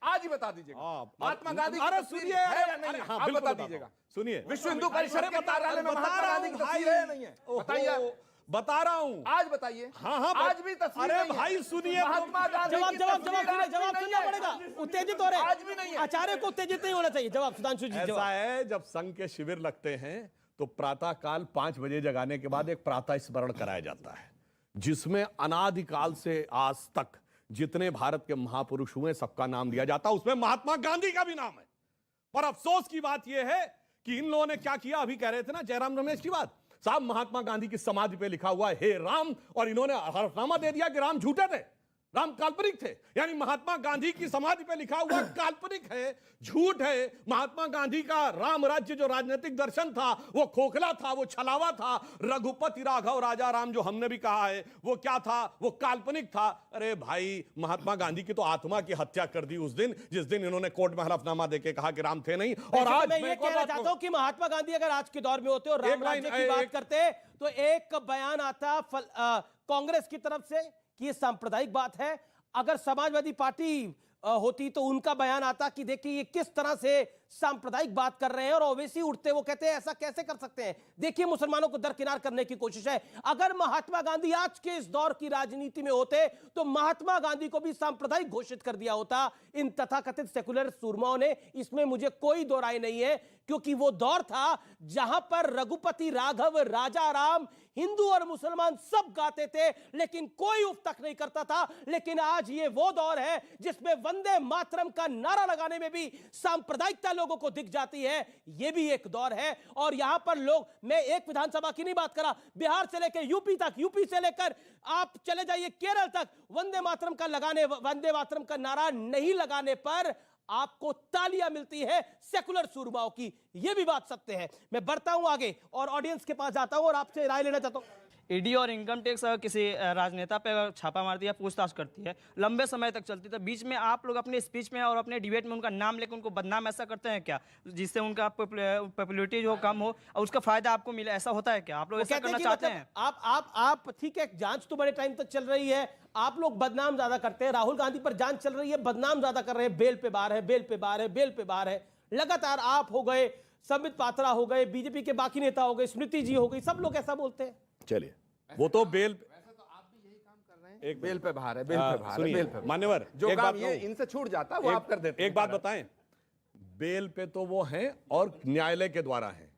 आज ही बता दीजिएगा महात्मा गांधी की अरे तस्वीर सुनिए, है या अरे, नहीं है? हाँ, आप बिल्कुल बता बताता दीजिएगा। हूं। सुनिए, विश्व हिंदू परिषद के कार्यालय में महात्मा गांधी की तस्वीर है या नहीं है? बताइए। बता रहा हूं आज बताइए। हाँ, आज भी तस्वीर अरे नहीं है। भाई सुनिए, महात्मा गांधी की जवाब तस्वीर सुनना पड़ेगा। उत्तेजित हो रहे आज भी नहीं है। आचार्य को उत्तेजित नहीं होना चाहिए। जवाब सुधांशु जी। ऐसा है, जब संघ के शिविर लगते हैं तो प्रातः काल 5 बजे जगाने के बाद एक प्रातः स्मरण कराया जाता है, जिसमें अनादिकाल से आज तक जितने भारत के महापुरुष हुए सबका नाम लिया जाता है, उसमें महात्मा गांधी का भी नाम है। पर अफसोस की बात यह है कि इन लोगों ने क्या किया, अभी कह रहे थे ना जयराम रमेश की बात, साहब महात्मा गांधी की समाधि पे लिखा हुआ है हे राम, और इन्होंने हलफनामा दे दिया कि राम झूठे थे, राम काल्पनिक थे। यानी महात्मा गांधी की समाधि पे लिखा हुआ काल्पनिक है, झूठ है। महात्मा गांधी का राम राज्य जो राजनीतिक दर्शन था वो खोखला था, वो छलावा था। रघुपति राघव राजा राम जो हमने भी कहा है वो क्या था, वो काल्पनिक था। अरे भाई, महात्मा गांधी की तो आत्मा की हत्या कर दी उस दिन जिस दिन इन्होंने कोर्ट में हलफनामा देके कहा कि राम थे नहीं। और आज मैं ये कहना चाहता हूं कि महात्मा गांधी अगर आज के दौर में होते और राम राज्य की बात करते तो एक बयान आता कांग्रेस की तरफ से कि ये सांप्रदायिक बात है। अगर समाजवादी पार्टी होती तो उनका बयान आता कि देखिए ये किस तरह से सांप्रदायिक बात कर रहे हैं, और ओवैसी उठते वो कहते हैं ऐसा कैसे कर सकते हैं, देखिए मुसलमानों को दरकिनार करने की कोशिश है। अगर महात्मा गांधी आज के इस दौर की राजनीति में होते तो महात्मा गांधी को भी सांप्रदायिक घोषित कर दिया होता इन तथाकथित सेकुलर सूरमाओं ने। इसमें मुझे कोई दो राय नहीं है, क्योंकि वो दौर था जहां पर रघुपति राघव राजा राम हिंदू और मुसलमान सब गाते थे, लेकिन कोई उफ तक नहीं करता था। लेकिन आज ये वो दौर है जिसमें वंदे मातरम का नारा लगाने में भी सांप्रदायिकता लोगों को दिख जाती है। ये भी एक दौर है। और यहां पर लोग, मैं एक विधानसभा की नहीं बात करा, बिहार से लेकर यूपी तक, यूपी से लेकर आप चले जाइए केरल तक, वंदे मातरम का नारा नहीं लगाने पर आपको तालियां मिलती है सेकुलर सूरमाओं की। यह भी बात सत्य है। मैं बढ़ता हूं आगे और ऑडियंस के पास जाता हूं और आपसे राय लेना चाहता हूं। ईडी और इनकम टैक्स अगर किसी राजनेता पे अगर छापा मारती है, पूछताछ करती है, लंबे समय तक चलती है, तो बीच में आप लोग अपने स्पीच में और अपने डिबेट में उनका नाम लेकर उनको बदनाम ऐसा करते हैं क्या, जिससे उनका पॉपुलैरिटी जो कम हो और उसका फायदा आपको मिले? ऐसा होता है क्या? आप लोग ऐसा करना चाहते हैं? आप ठीक है, जांच तो बड़े टाइम तक चल रही है, आप लोग बदनाम ज्यादा करते हैं। राहुल गांधी पर जांच चल रही है, बदनाम ज्यादा कर रहे हैं, बेल पे बाहर है, बेल पे बाहर है, बेल पे बाहर है। लगातार आप हो गए, संबित पात्रा हो गए, बीजेपी के बाकी नेता हो गए, स्मृति जी हो गई, सब लोग ऐसा बोलते हैं। चलिए, वो तो बेल वैसे तो आप भी यही काम कर रहे हैं। एक बेल पे बाहर है, बेल पे बाहर है, सुनिए बेल पे मान्यवर, जो एक काम बात ये इनसे छूट जाता है वो आप कर देते हैं। एक बात बताएं, बेल पे तो वो हैं और न्यायालय के द्वारा है,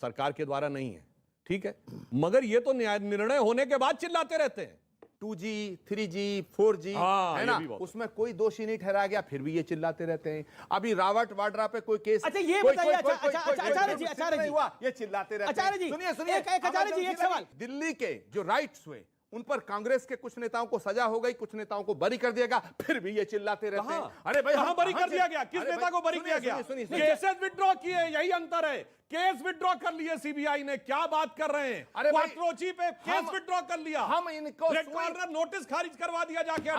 सरकार के द्वारा नहीं है, ठीक है। मगर ये तो न्याय निर्णय होने के बाद चिल्लाते रहते हैं। 2G, 3G, 4G है ना, उसमें कोई दोषी नहीं ठहराया गया, फिर भी ये चिल्लाते रहते हैं। अभी रावट वाड्रा पे कोई केस, अच्छा ये बताइए, आचार्य जी हुआ, ये चिल्लाते रहते हैं। आचार्य जी सुनिए आचार्य जी एक सवाल, दिल्ली के जो राइट्स हुए उन पर कांग्रेस के कुछ नेताओं को सजा हो गई, कुछ नेताओं को बरी कर दिया गया, फिर भी ये चिल्लाते रहते हैं। अरे भाई, कहां बरी कर दिया गया? किस नेता को बरी किया गया? केसेस विड्रॉ किए, यही अंतर है। केस विड्रॉ कर लिए सीबीआई ने, क्या बात कर रहे हैं? अरे क्वाट्रोची पे केस विड्रॉ कर लिया, हम इनको रेड कॉर्नर नोटिस खारिज करवा दिया जाके।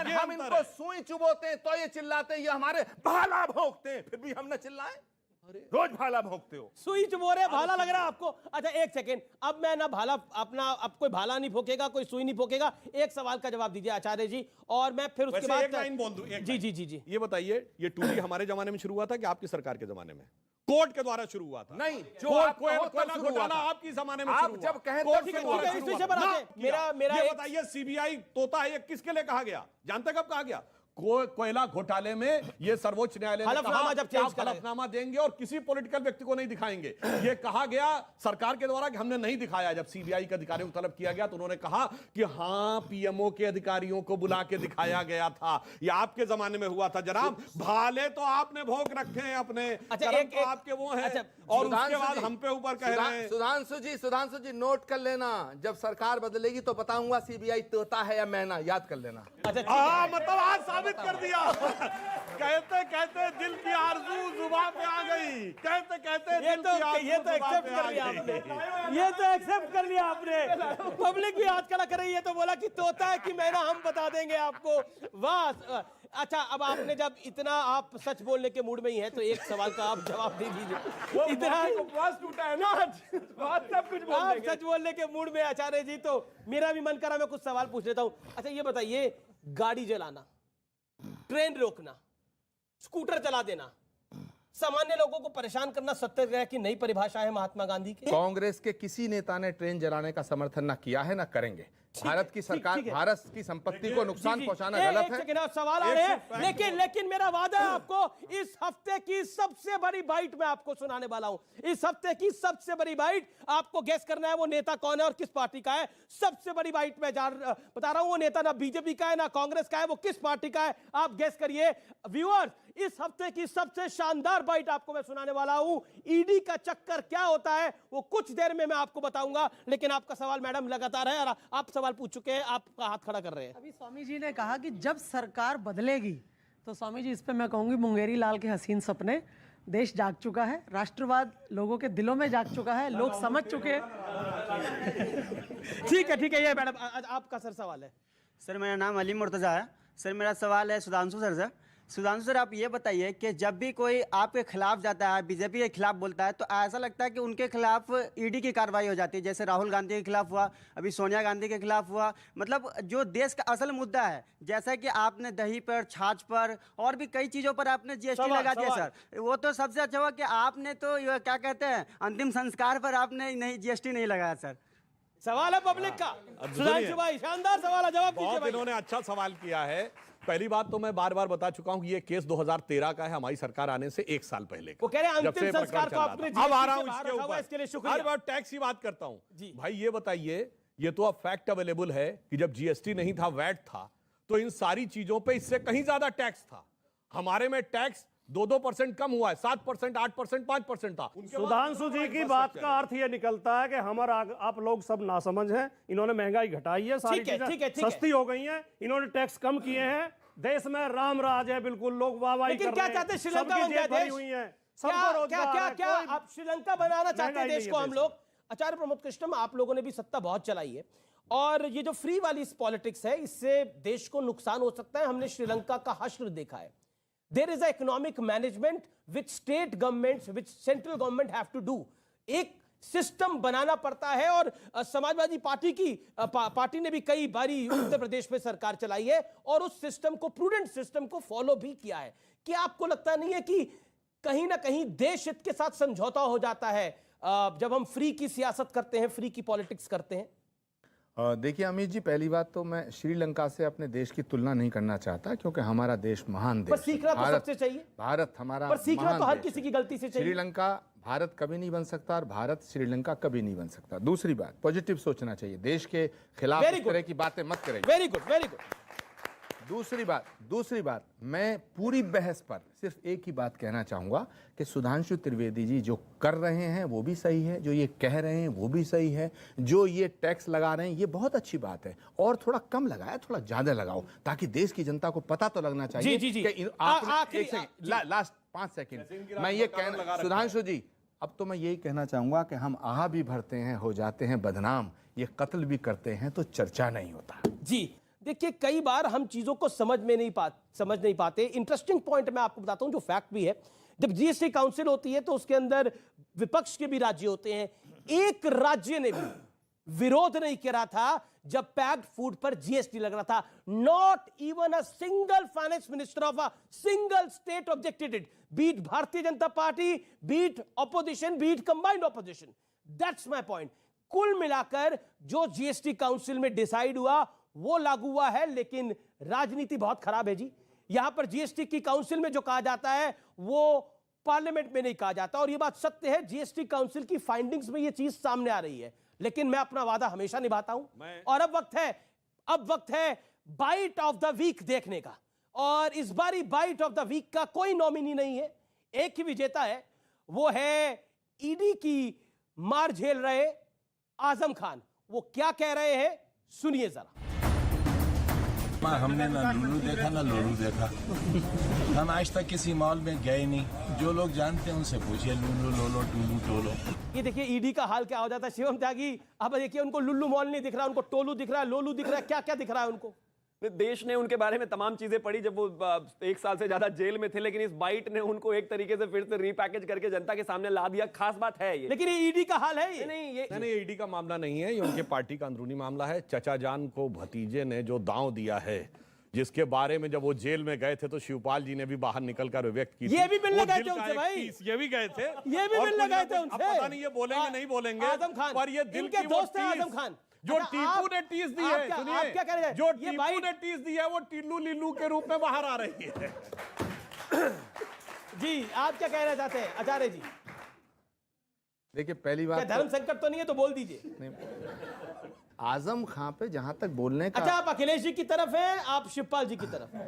हम इनको सुई चुभोते हैं तो ये चिल्लाते हैं, ये हमारे भाला भोंकते हैं, फिर भी हम न चिल्लाएं। रोज भाला भोंकते हो, सुई चुभो रहे, भाला लग रहा है आपको। अच्छा एक सेकेंड, अब मैं ना भाला अपना, अब कोई भाला नहीं भोंकेगा, कोई सुई नहीं भोंकेगा। एक सवाल का जवाब दीजिए आचार्य जी, और मैं फिर उसके बाद एक लाइन बोल दूं। जी जी जी जी, ये बताइए, ये 2G हमारे जमाने में शुरू हुआ था कि आपकी सरकार के जमाने में? कोर्ट के द्वारा शुरू हुआ था? नहीं, जो कोयला घोटाला आपकी जमाने में शुरू हुआ। जब कहें कोर्ट तब के शुरू द्वारा हुआ। शुरू हुआ। मेरा ये बताइए, सीबीआई तोता है, ये किसके लिए कहा गया? जानते कब कहा गया? कोयला घोटाले में ये सर्वोच्च न्यायालय ने कहा कि आप हलफनामा देंगे और किसी पॉलिटिकल व्यक्ति को नहीं दिखाएंगे। ये कहा गया सरकार के द्वारा कि हमने नहीं दिखाया। जब सीबीआई के अधिकारियों को तलब किया गया तो उन्होंने कहा कि हाँ, पीएमओ के अधिकारियों को बुला के दिखाया गया था। ये आपके जमाने में हुआ था जनाब। भाले तो आपने भोग रखे हैं अपने, तो आपके वो हैं, और उसके बाद हम पे ऊपर कह रहे हैं। सुधांशु जी नोट कर लेना, जब सरकार बदलेगी तो बताऊंगा सीबीआई तोता है या मैना, याद कर लेना। मतलब आज साबित कर दिया। कहते कहते दिल की आरज़ू जुबान पे आ गई, कहते कहते ये तो एक्सेप्ट कर लिया आपने, ये तो एक्सेप्ट कर लिया आपने। पब्लिक भी आजकल कर रही है, तो बोला कि तोता है कि मैना, हम बता देंगे आपको। वाह। अच्छा, अब आपने जब इतना आप सच बोलने के मूड में ही है तो एक सवाल का आप जवाब दे दीजिए। इतना टूटा है ना, बात सब कुछ बोल आप सच बोलने के मूड में आचार्य जी, तो मेरा भी मन करा मैं कुछ सवाल पूछ लेता हूं। अच्छा ये बताइए, गाड़ी जलाना, ट्रेन रोकना, स्कूटर चला देना, सामान्य लोगों को परेशान करना सत्याग्रह की नई परिभाषा है महात्मा गांधी की। कांग्रेस के किसी नेता ने ट्रेन जलाने का समर्थन ना किया है ना करेंगे। भारत की सरकार, भारत की संपत्ति को नुकसान पहुंचाना गलत है। सवाल आ रहे हैं, लेकिन मेरा वादा है आपको, इस हफ्ते की सबसे बड़ी बाइट मैं आपको सुनाने वाला हूं। इस हफ्ते की सबसे बड़ी बाइट आपको गेस करना है वो नेता कौन है और किस पार्टी का है। सबसे बड़ी बाइट मैं बता रहा हूं, वो नेता ना बीजेपी का है ना कांग्रेस का है, वो किस पार्टी का है आप गेस करिए। व्यूअर्स, इस हफ्ते की सबसे शानदार बाइट आपको मैं सुनाने वाला हूं। ईडी का चक्कर क्या होता है वो कुछ देर में मैं आपको बताऊंगा, लेकिन आपका सवाल मैडम लगातार है और आप सवाल पूछ चुके हैं, आपका हाथ खड़ा कर रहे हैं। अभी स्वामी जी ने कहा कि जब सरकार बदलेगी, तो स्वामी जी इस पे मैं कहूंगी मुंगेरी लाल के हसीन सपने, देश जाग चुका है, राष्ट्रवाद लोगों के दिलों में जाग चुका है, लोग समझ चुके हैं। ठीक है, ये मैडम आपका सर सवाल है। सर मेरा नाम अली मुर्तजा है। सर मेरा सवाल है सुधांशु सर से। सुधांशु सर, आप ये बताइए कि जब भी कोई आपके खिलाफ जाता है, बीजेपी के खिलाफ बोलता है, तो ऐसा लगता है कि उनके खिलाफ ईडी की कार्रवाई हो जाती है, जैसे राहुल गांधी के खिलाफ हुआ, अभी सोनिया गांधी के खिलाफ हुआ। मतलब जो देश का असल मुद्दा है, जैसा कि आपने दही पर, छाछ पर और भी कई चीज़ों पर आपने जीएसटी लगा दिया सर, वो तो सबसे अच्छा हुआ कि आपने तो क्या कहते हैं अंतिम संस्कार पर आपने नहीं जीएसटी नहीं लगाया सर। सवाल है पब्लिक का। सुधांशु भाई शानदार सवाल है, जवाब दीजिए भाई। इन्होंने अच्छा सवाल किया है। पहली बात तो मैं बार बार बता चुका हूं कि ये केस 2013 का है, हमारी सरकार आने से 1 साल पहले का। वो कह रहे हैं अंतिम संस्कार को आपने अब आ रहा हूं इसके लिए इसके शुक्रिया। ऊपर। हर बार टैक्स की बात करता हूं भाई। ये बताइए, ये तो अब फैक्ट अवेलेबल है कि जब जीएसटी नहीं था, वैट था, तो इन सारी चीजों पे इससे कहीं ज्यादा टैक्स था। हमारे में टैक्स 2% कम हुआ है, 7%, 8%, 5% था। सुधांशु जी की बात का अर्थ ये निकलता है कि हमारा आप लोग सब नासमझ हैं। इन्होंने महंगाई घटाई है, सारी चीजें सस्ती हो गई हैं, इन्होंने टैक्स कम किए हैं, देश में राम राज है, बिल्कुल लोग वाहवाही कर रहे हैं। क्या चाहते हैं श्रीलंका बन जाए देश? क्या आप श्रीलंका बनाना चाहते हैं देश को हम लोग? आचार्य प्रमोद कृष्णम, आप लोगों ने भी सत्ता बहुत चलाई है और ये जो फ्री वाली पॉलिटिक्स है, इससे देश को नुकसान हो सकता है। हमने श्रीलंका का हश्र देखा है। There is an economic management which state governments, which central government have to do. एक सिस्टम बनाना पड़ता है और समाजवादी पार्टी ने भी कई बारी उत्तर प्रदेश में सरकार चलाई है और उस सिस्टम को, प्रूडेंट सिस्टम को फॉलो भी किया है। क्या आपको लगता नहीं है कि कहीं ना कहीं देश हित के साथ समझौता हो जाता है जब हम फ्री की सियासत करते हैं, फ्री की पॉलिटिक्स करते हैं? देखिए अमित जी, पहली बात तो मैं श्रीलंका से अपने देश की तुलना नहीं करना चाहता, क्योंकि हमारा देश महान देश है। सीखना तो सबसे चाहिए। भारत हमारा पर सीखना तो हर किसी की गलती से चाहिए। श्रीलंका भारत कभी नहीं बन सकता और भारत श्रीलंका कभी नहीं बन सकता। दूसरी बात, पॉजिटिव सोचना चाहिए, देश के खिलाफ इस तरह की बातें मत करें। Very good, very good. दूसरी बात, मैं पूरी बहस पर सिर्फ एक ही बात कहना चाहूंगा कि सुधांशु त्रिवेदी जी जो कर रहे हैं वो भी सही है, जो ये कह रहे हैं वो भी सही है, जो ये टैक्स लगा रहे हैं ये बहुत अच्छी बात है, और थोड़ा कम लगाया, थोड़ा ज्यादा लगाओ, ताकि देश की जनता को पता तो लगना चाहिए। लास्ट 5 सेकंड मैं ये कहना, सुधांशु जी अब तो मैं यही कहना चाहूंगा कि हम आहा भी भरते हैं, हो जाते हैं बदनाम, ये कत्ल भी करते हैं तो चर्चा नहीं होता। जी देखिए, कई बार हम चीजों को समझ नहीं पाते। इंटरेस्टिंग पॉइंट मैं आपको बताता हूं, जो फैक्ट भी है। जब जीएसटी काउंसिल होती है तो उसके अंदर विपक्ष के भी राज्य होते हैं। एक राज्य ने भी विरोध नहीं किया था जब पैक्ड फूड पर जीएसटी लग रहा था। Not even a single finance minister of a single state objected it, beat Bharatiya Janata Party, beat opposition, beat combined opposition. That's my point. कुल मिलाकर जो जीएसटी काउंसिल में डिसाइड हुआ वो लागू हुआ है, लेकिन राजनीति बहुत खराब है जी। यहां पर जीएसटी की काउंसिल में जो कहा जाता है वो पार्लियामेंट में नहीं कहा जाता, और ये बात सत्य है। जीएसटी काउंसिल की फाइंडिंग्स में ये चीज सामने आ रही है, लेकिन मैं अपना वादा हमेशा निभाता हूं। और अब वक्त है बाइट ऑफ द वीक देखने का, और इस बारी बाइट ऑफ द वीक का कोई नॉमिनी नहीं है, एक ही विजेता है, वो है ईडी की मार झेल रहे आजम खान। वो क्या कह रहे हैं सुनिए जरा। हमने ना लुल्लू देखा ना लोलू देखा, हम आज तक किसी मॉल में गए नहीं। जो लोग जानते हैं उनसे पूछिए, लुल्लू लोलो टुल्लू टोलो। ये देखिए ईडी का हाल क्या हो जाता है शिवम त्यागी। अब देखिए उनको लुल्लू मॉल नहीं दिख रहा, उनको टोलू दिख रहा है, लोलू दिख रहा है, क्या क्या दिख रहा है उनको। देश ने उनके बारे में तमाम चीजें पढ़ी जब वो 1 साल से ज्यादा जेल में थे, लेकिन इस बाइट ने उनको एक तरीके से फिर से रीपैकेज करके जनता के सामने ला दिया। खास बात है ये, लेकिन ये ईडी का हाल है। ये नहीं, ईडी का मामला नहीं है, ये उनके पार्टी का अंदरूनी मामला है। चचा जान को भतीजे ने जो दांव दिया है जिसके बारे में जब वो जेल में गए थे तो शिवपाल जी ने भी बाहर निकलकर व्यक्त की थी। ये भी मिलने वो गए दिल थे का उनसे एक भाई। पीस, ये भी गए थे, ये भी और मिलने कुछ गए ना थे कुछ, अब उनसे। पता नहीं ये बोलेंगे नहीं बोलेंगे, आजम खान, पर ये दिल इनके की वो दोस्त हैं टीस आजम खान। जो अच्छा, टीपू ने टीस दी आप है, क्या सुनिए, कह रहे हैं? जो ये भाई टीपू ने टीस दी है वो टिल्लू लिल्लू के रूप में बाहर आ रही है। जी आप क्या कहना चाहते हैं आचार्य जी? देखिए पहली क्या बात धर्म संकट तो नहीं है तो बोल दीजिए। आजम खां पे जहां तक बोलने का, अच्छा आप अखिलेश जी की तरफ हैं, आप शिवपाल जी की तरफ हैं?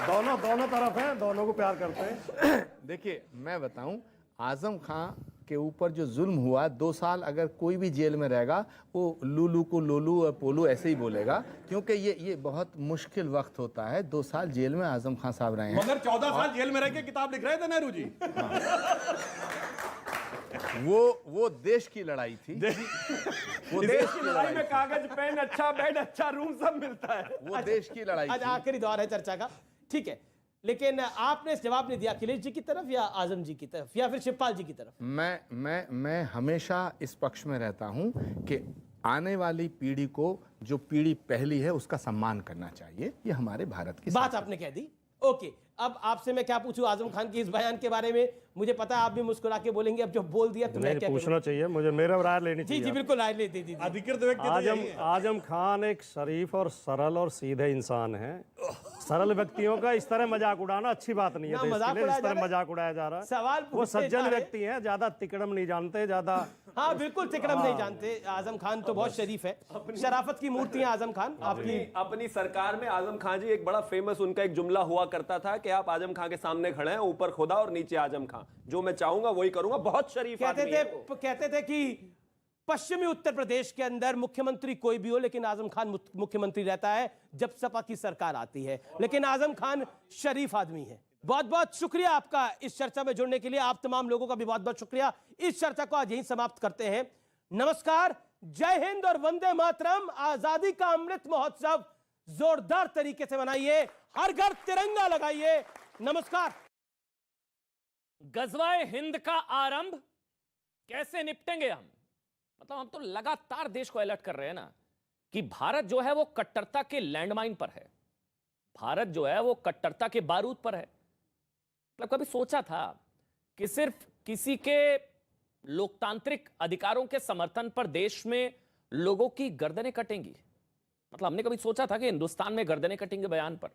दोनों तरफ हैं, दोनों को प्यार करते हैं। देखिए मैं बताऊं, आजम खां के ऊपर जो जुल्म हुआ, 2 साल अगर कोई भी जेल में रहेगा वो लूलू को लोलू और पोलू ऐसे ही बोलेगा, क्योंकि ये बहुत मुश्किल वक्त होता है। 2 साल जेल में आजम खां साहब रहे हैं। मगर 14 साल जेल में रह के किताब लिख रहे थे नेहरू जी। वो देश की लड़ाई थी। वो देश की लड़ाई में कागज पेन अच्छा बेड अच्छा रूम सब मिलता है। वो देश की लड़ाई आज थी। आखिरी दौर है चर्चा का, ठीक है, लेकिन आपने जवाब नहीं दिया अखिलेश जी की तरफ या आजम जी की तरफ या फिर शिवपाल जी की तरफ? मैं हमेशा इस पक्ष में रहता हूं कि आने वाली पीढ़ी को जो पीढ़ी पहली है उसका सम्मान करना चाहिए। ये हमारे भारत की बात आपने कह दी। ओके, अब आपसे मैं क्या पूछूं आजम खान की इस बयान के बारे में? मुझे पता है आप भी मुस्कुरा के बोलेंगे, अब जो बोल दिया तो मैं क्या पूछना चाहिए मुझे, मेरा राय लेनी जी चाहिए। जी बिल्कुल राय ले दीजिए। अधिकृत व्यक्ति आजम खान एक शरीफ और सरल और सीधे इंसान है। सरल व्यक्तियों का इस तरह मजाक उड़ाना अच्छी बात नहीं है। देश के लिए इस तरह मजाक उड़ाया जा रहा है। सवाल वो सज्जन व्यक्ति हैं, ज्यादा तिकड़म नहीं जानते, ज्यादा हाँ बिल्कुल तिकड़म नहीं जानते। आजम खान तो बहुत शरीफ है, शराफत की मूर्ति है आजम खान। आपकी अपनी सरकार में आजम खान जी एक बड़ा फेमस उनका एक जुमला हुआ करता था कि आप आजम खान के सामने खड़े हैं, ऊपर खुदा और नीचे आजम खान, जो मैं चाहूंगा वही करूंगा। बहुत शरीफ आदमी है वो। कहते थे कि पश्चिमी उत्तर प्रदेश के अंदर मुख्यमंत्री कोई भी हो लेकिन आजम खान मुख्यमंत्री रहता है जब सपा की सरकार आती है। लेकिन आजम खान शरीफ आदमी है। बहुत बहुत शुक्रिया आपका इस चर्चा में जुड़ने के लिए। आप तमाम लोगों का भी बहुत बहुत शुक्रिया। इस चर्चा को आज यहीं समाप्त करते हैं। नमस्कार, जय हिंद और वंदे मातरम। आजादी का अमृत महोत्सव जोरदार तरीके से मनाइए, हर घर तिरंगा लगाइए। नमस्कार। गजवाए हिंद का आरंभ कैसे निपटेंगे हम? मतलब हम तो लगातार देश को अलर्ट कर रहे हैं ना कि भारत जो है वो कट्टरता के लैंडमाइन पर है, भारत जो है वो कट्टरता के बारूद पर है। मतलब कभी सोचा था कि सिर्फ किसी के लोकतांत्रिक अधिकारों के समर्थन पर देश में लोगों की गर्दनें कटेंगी? मतलब हमने कभी सोचा था कि हिंदुस्तान में गर्दनें कटेंगे बयान पर?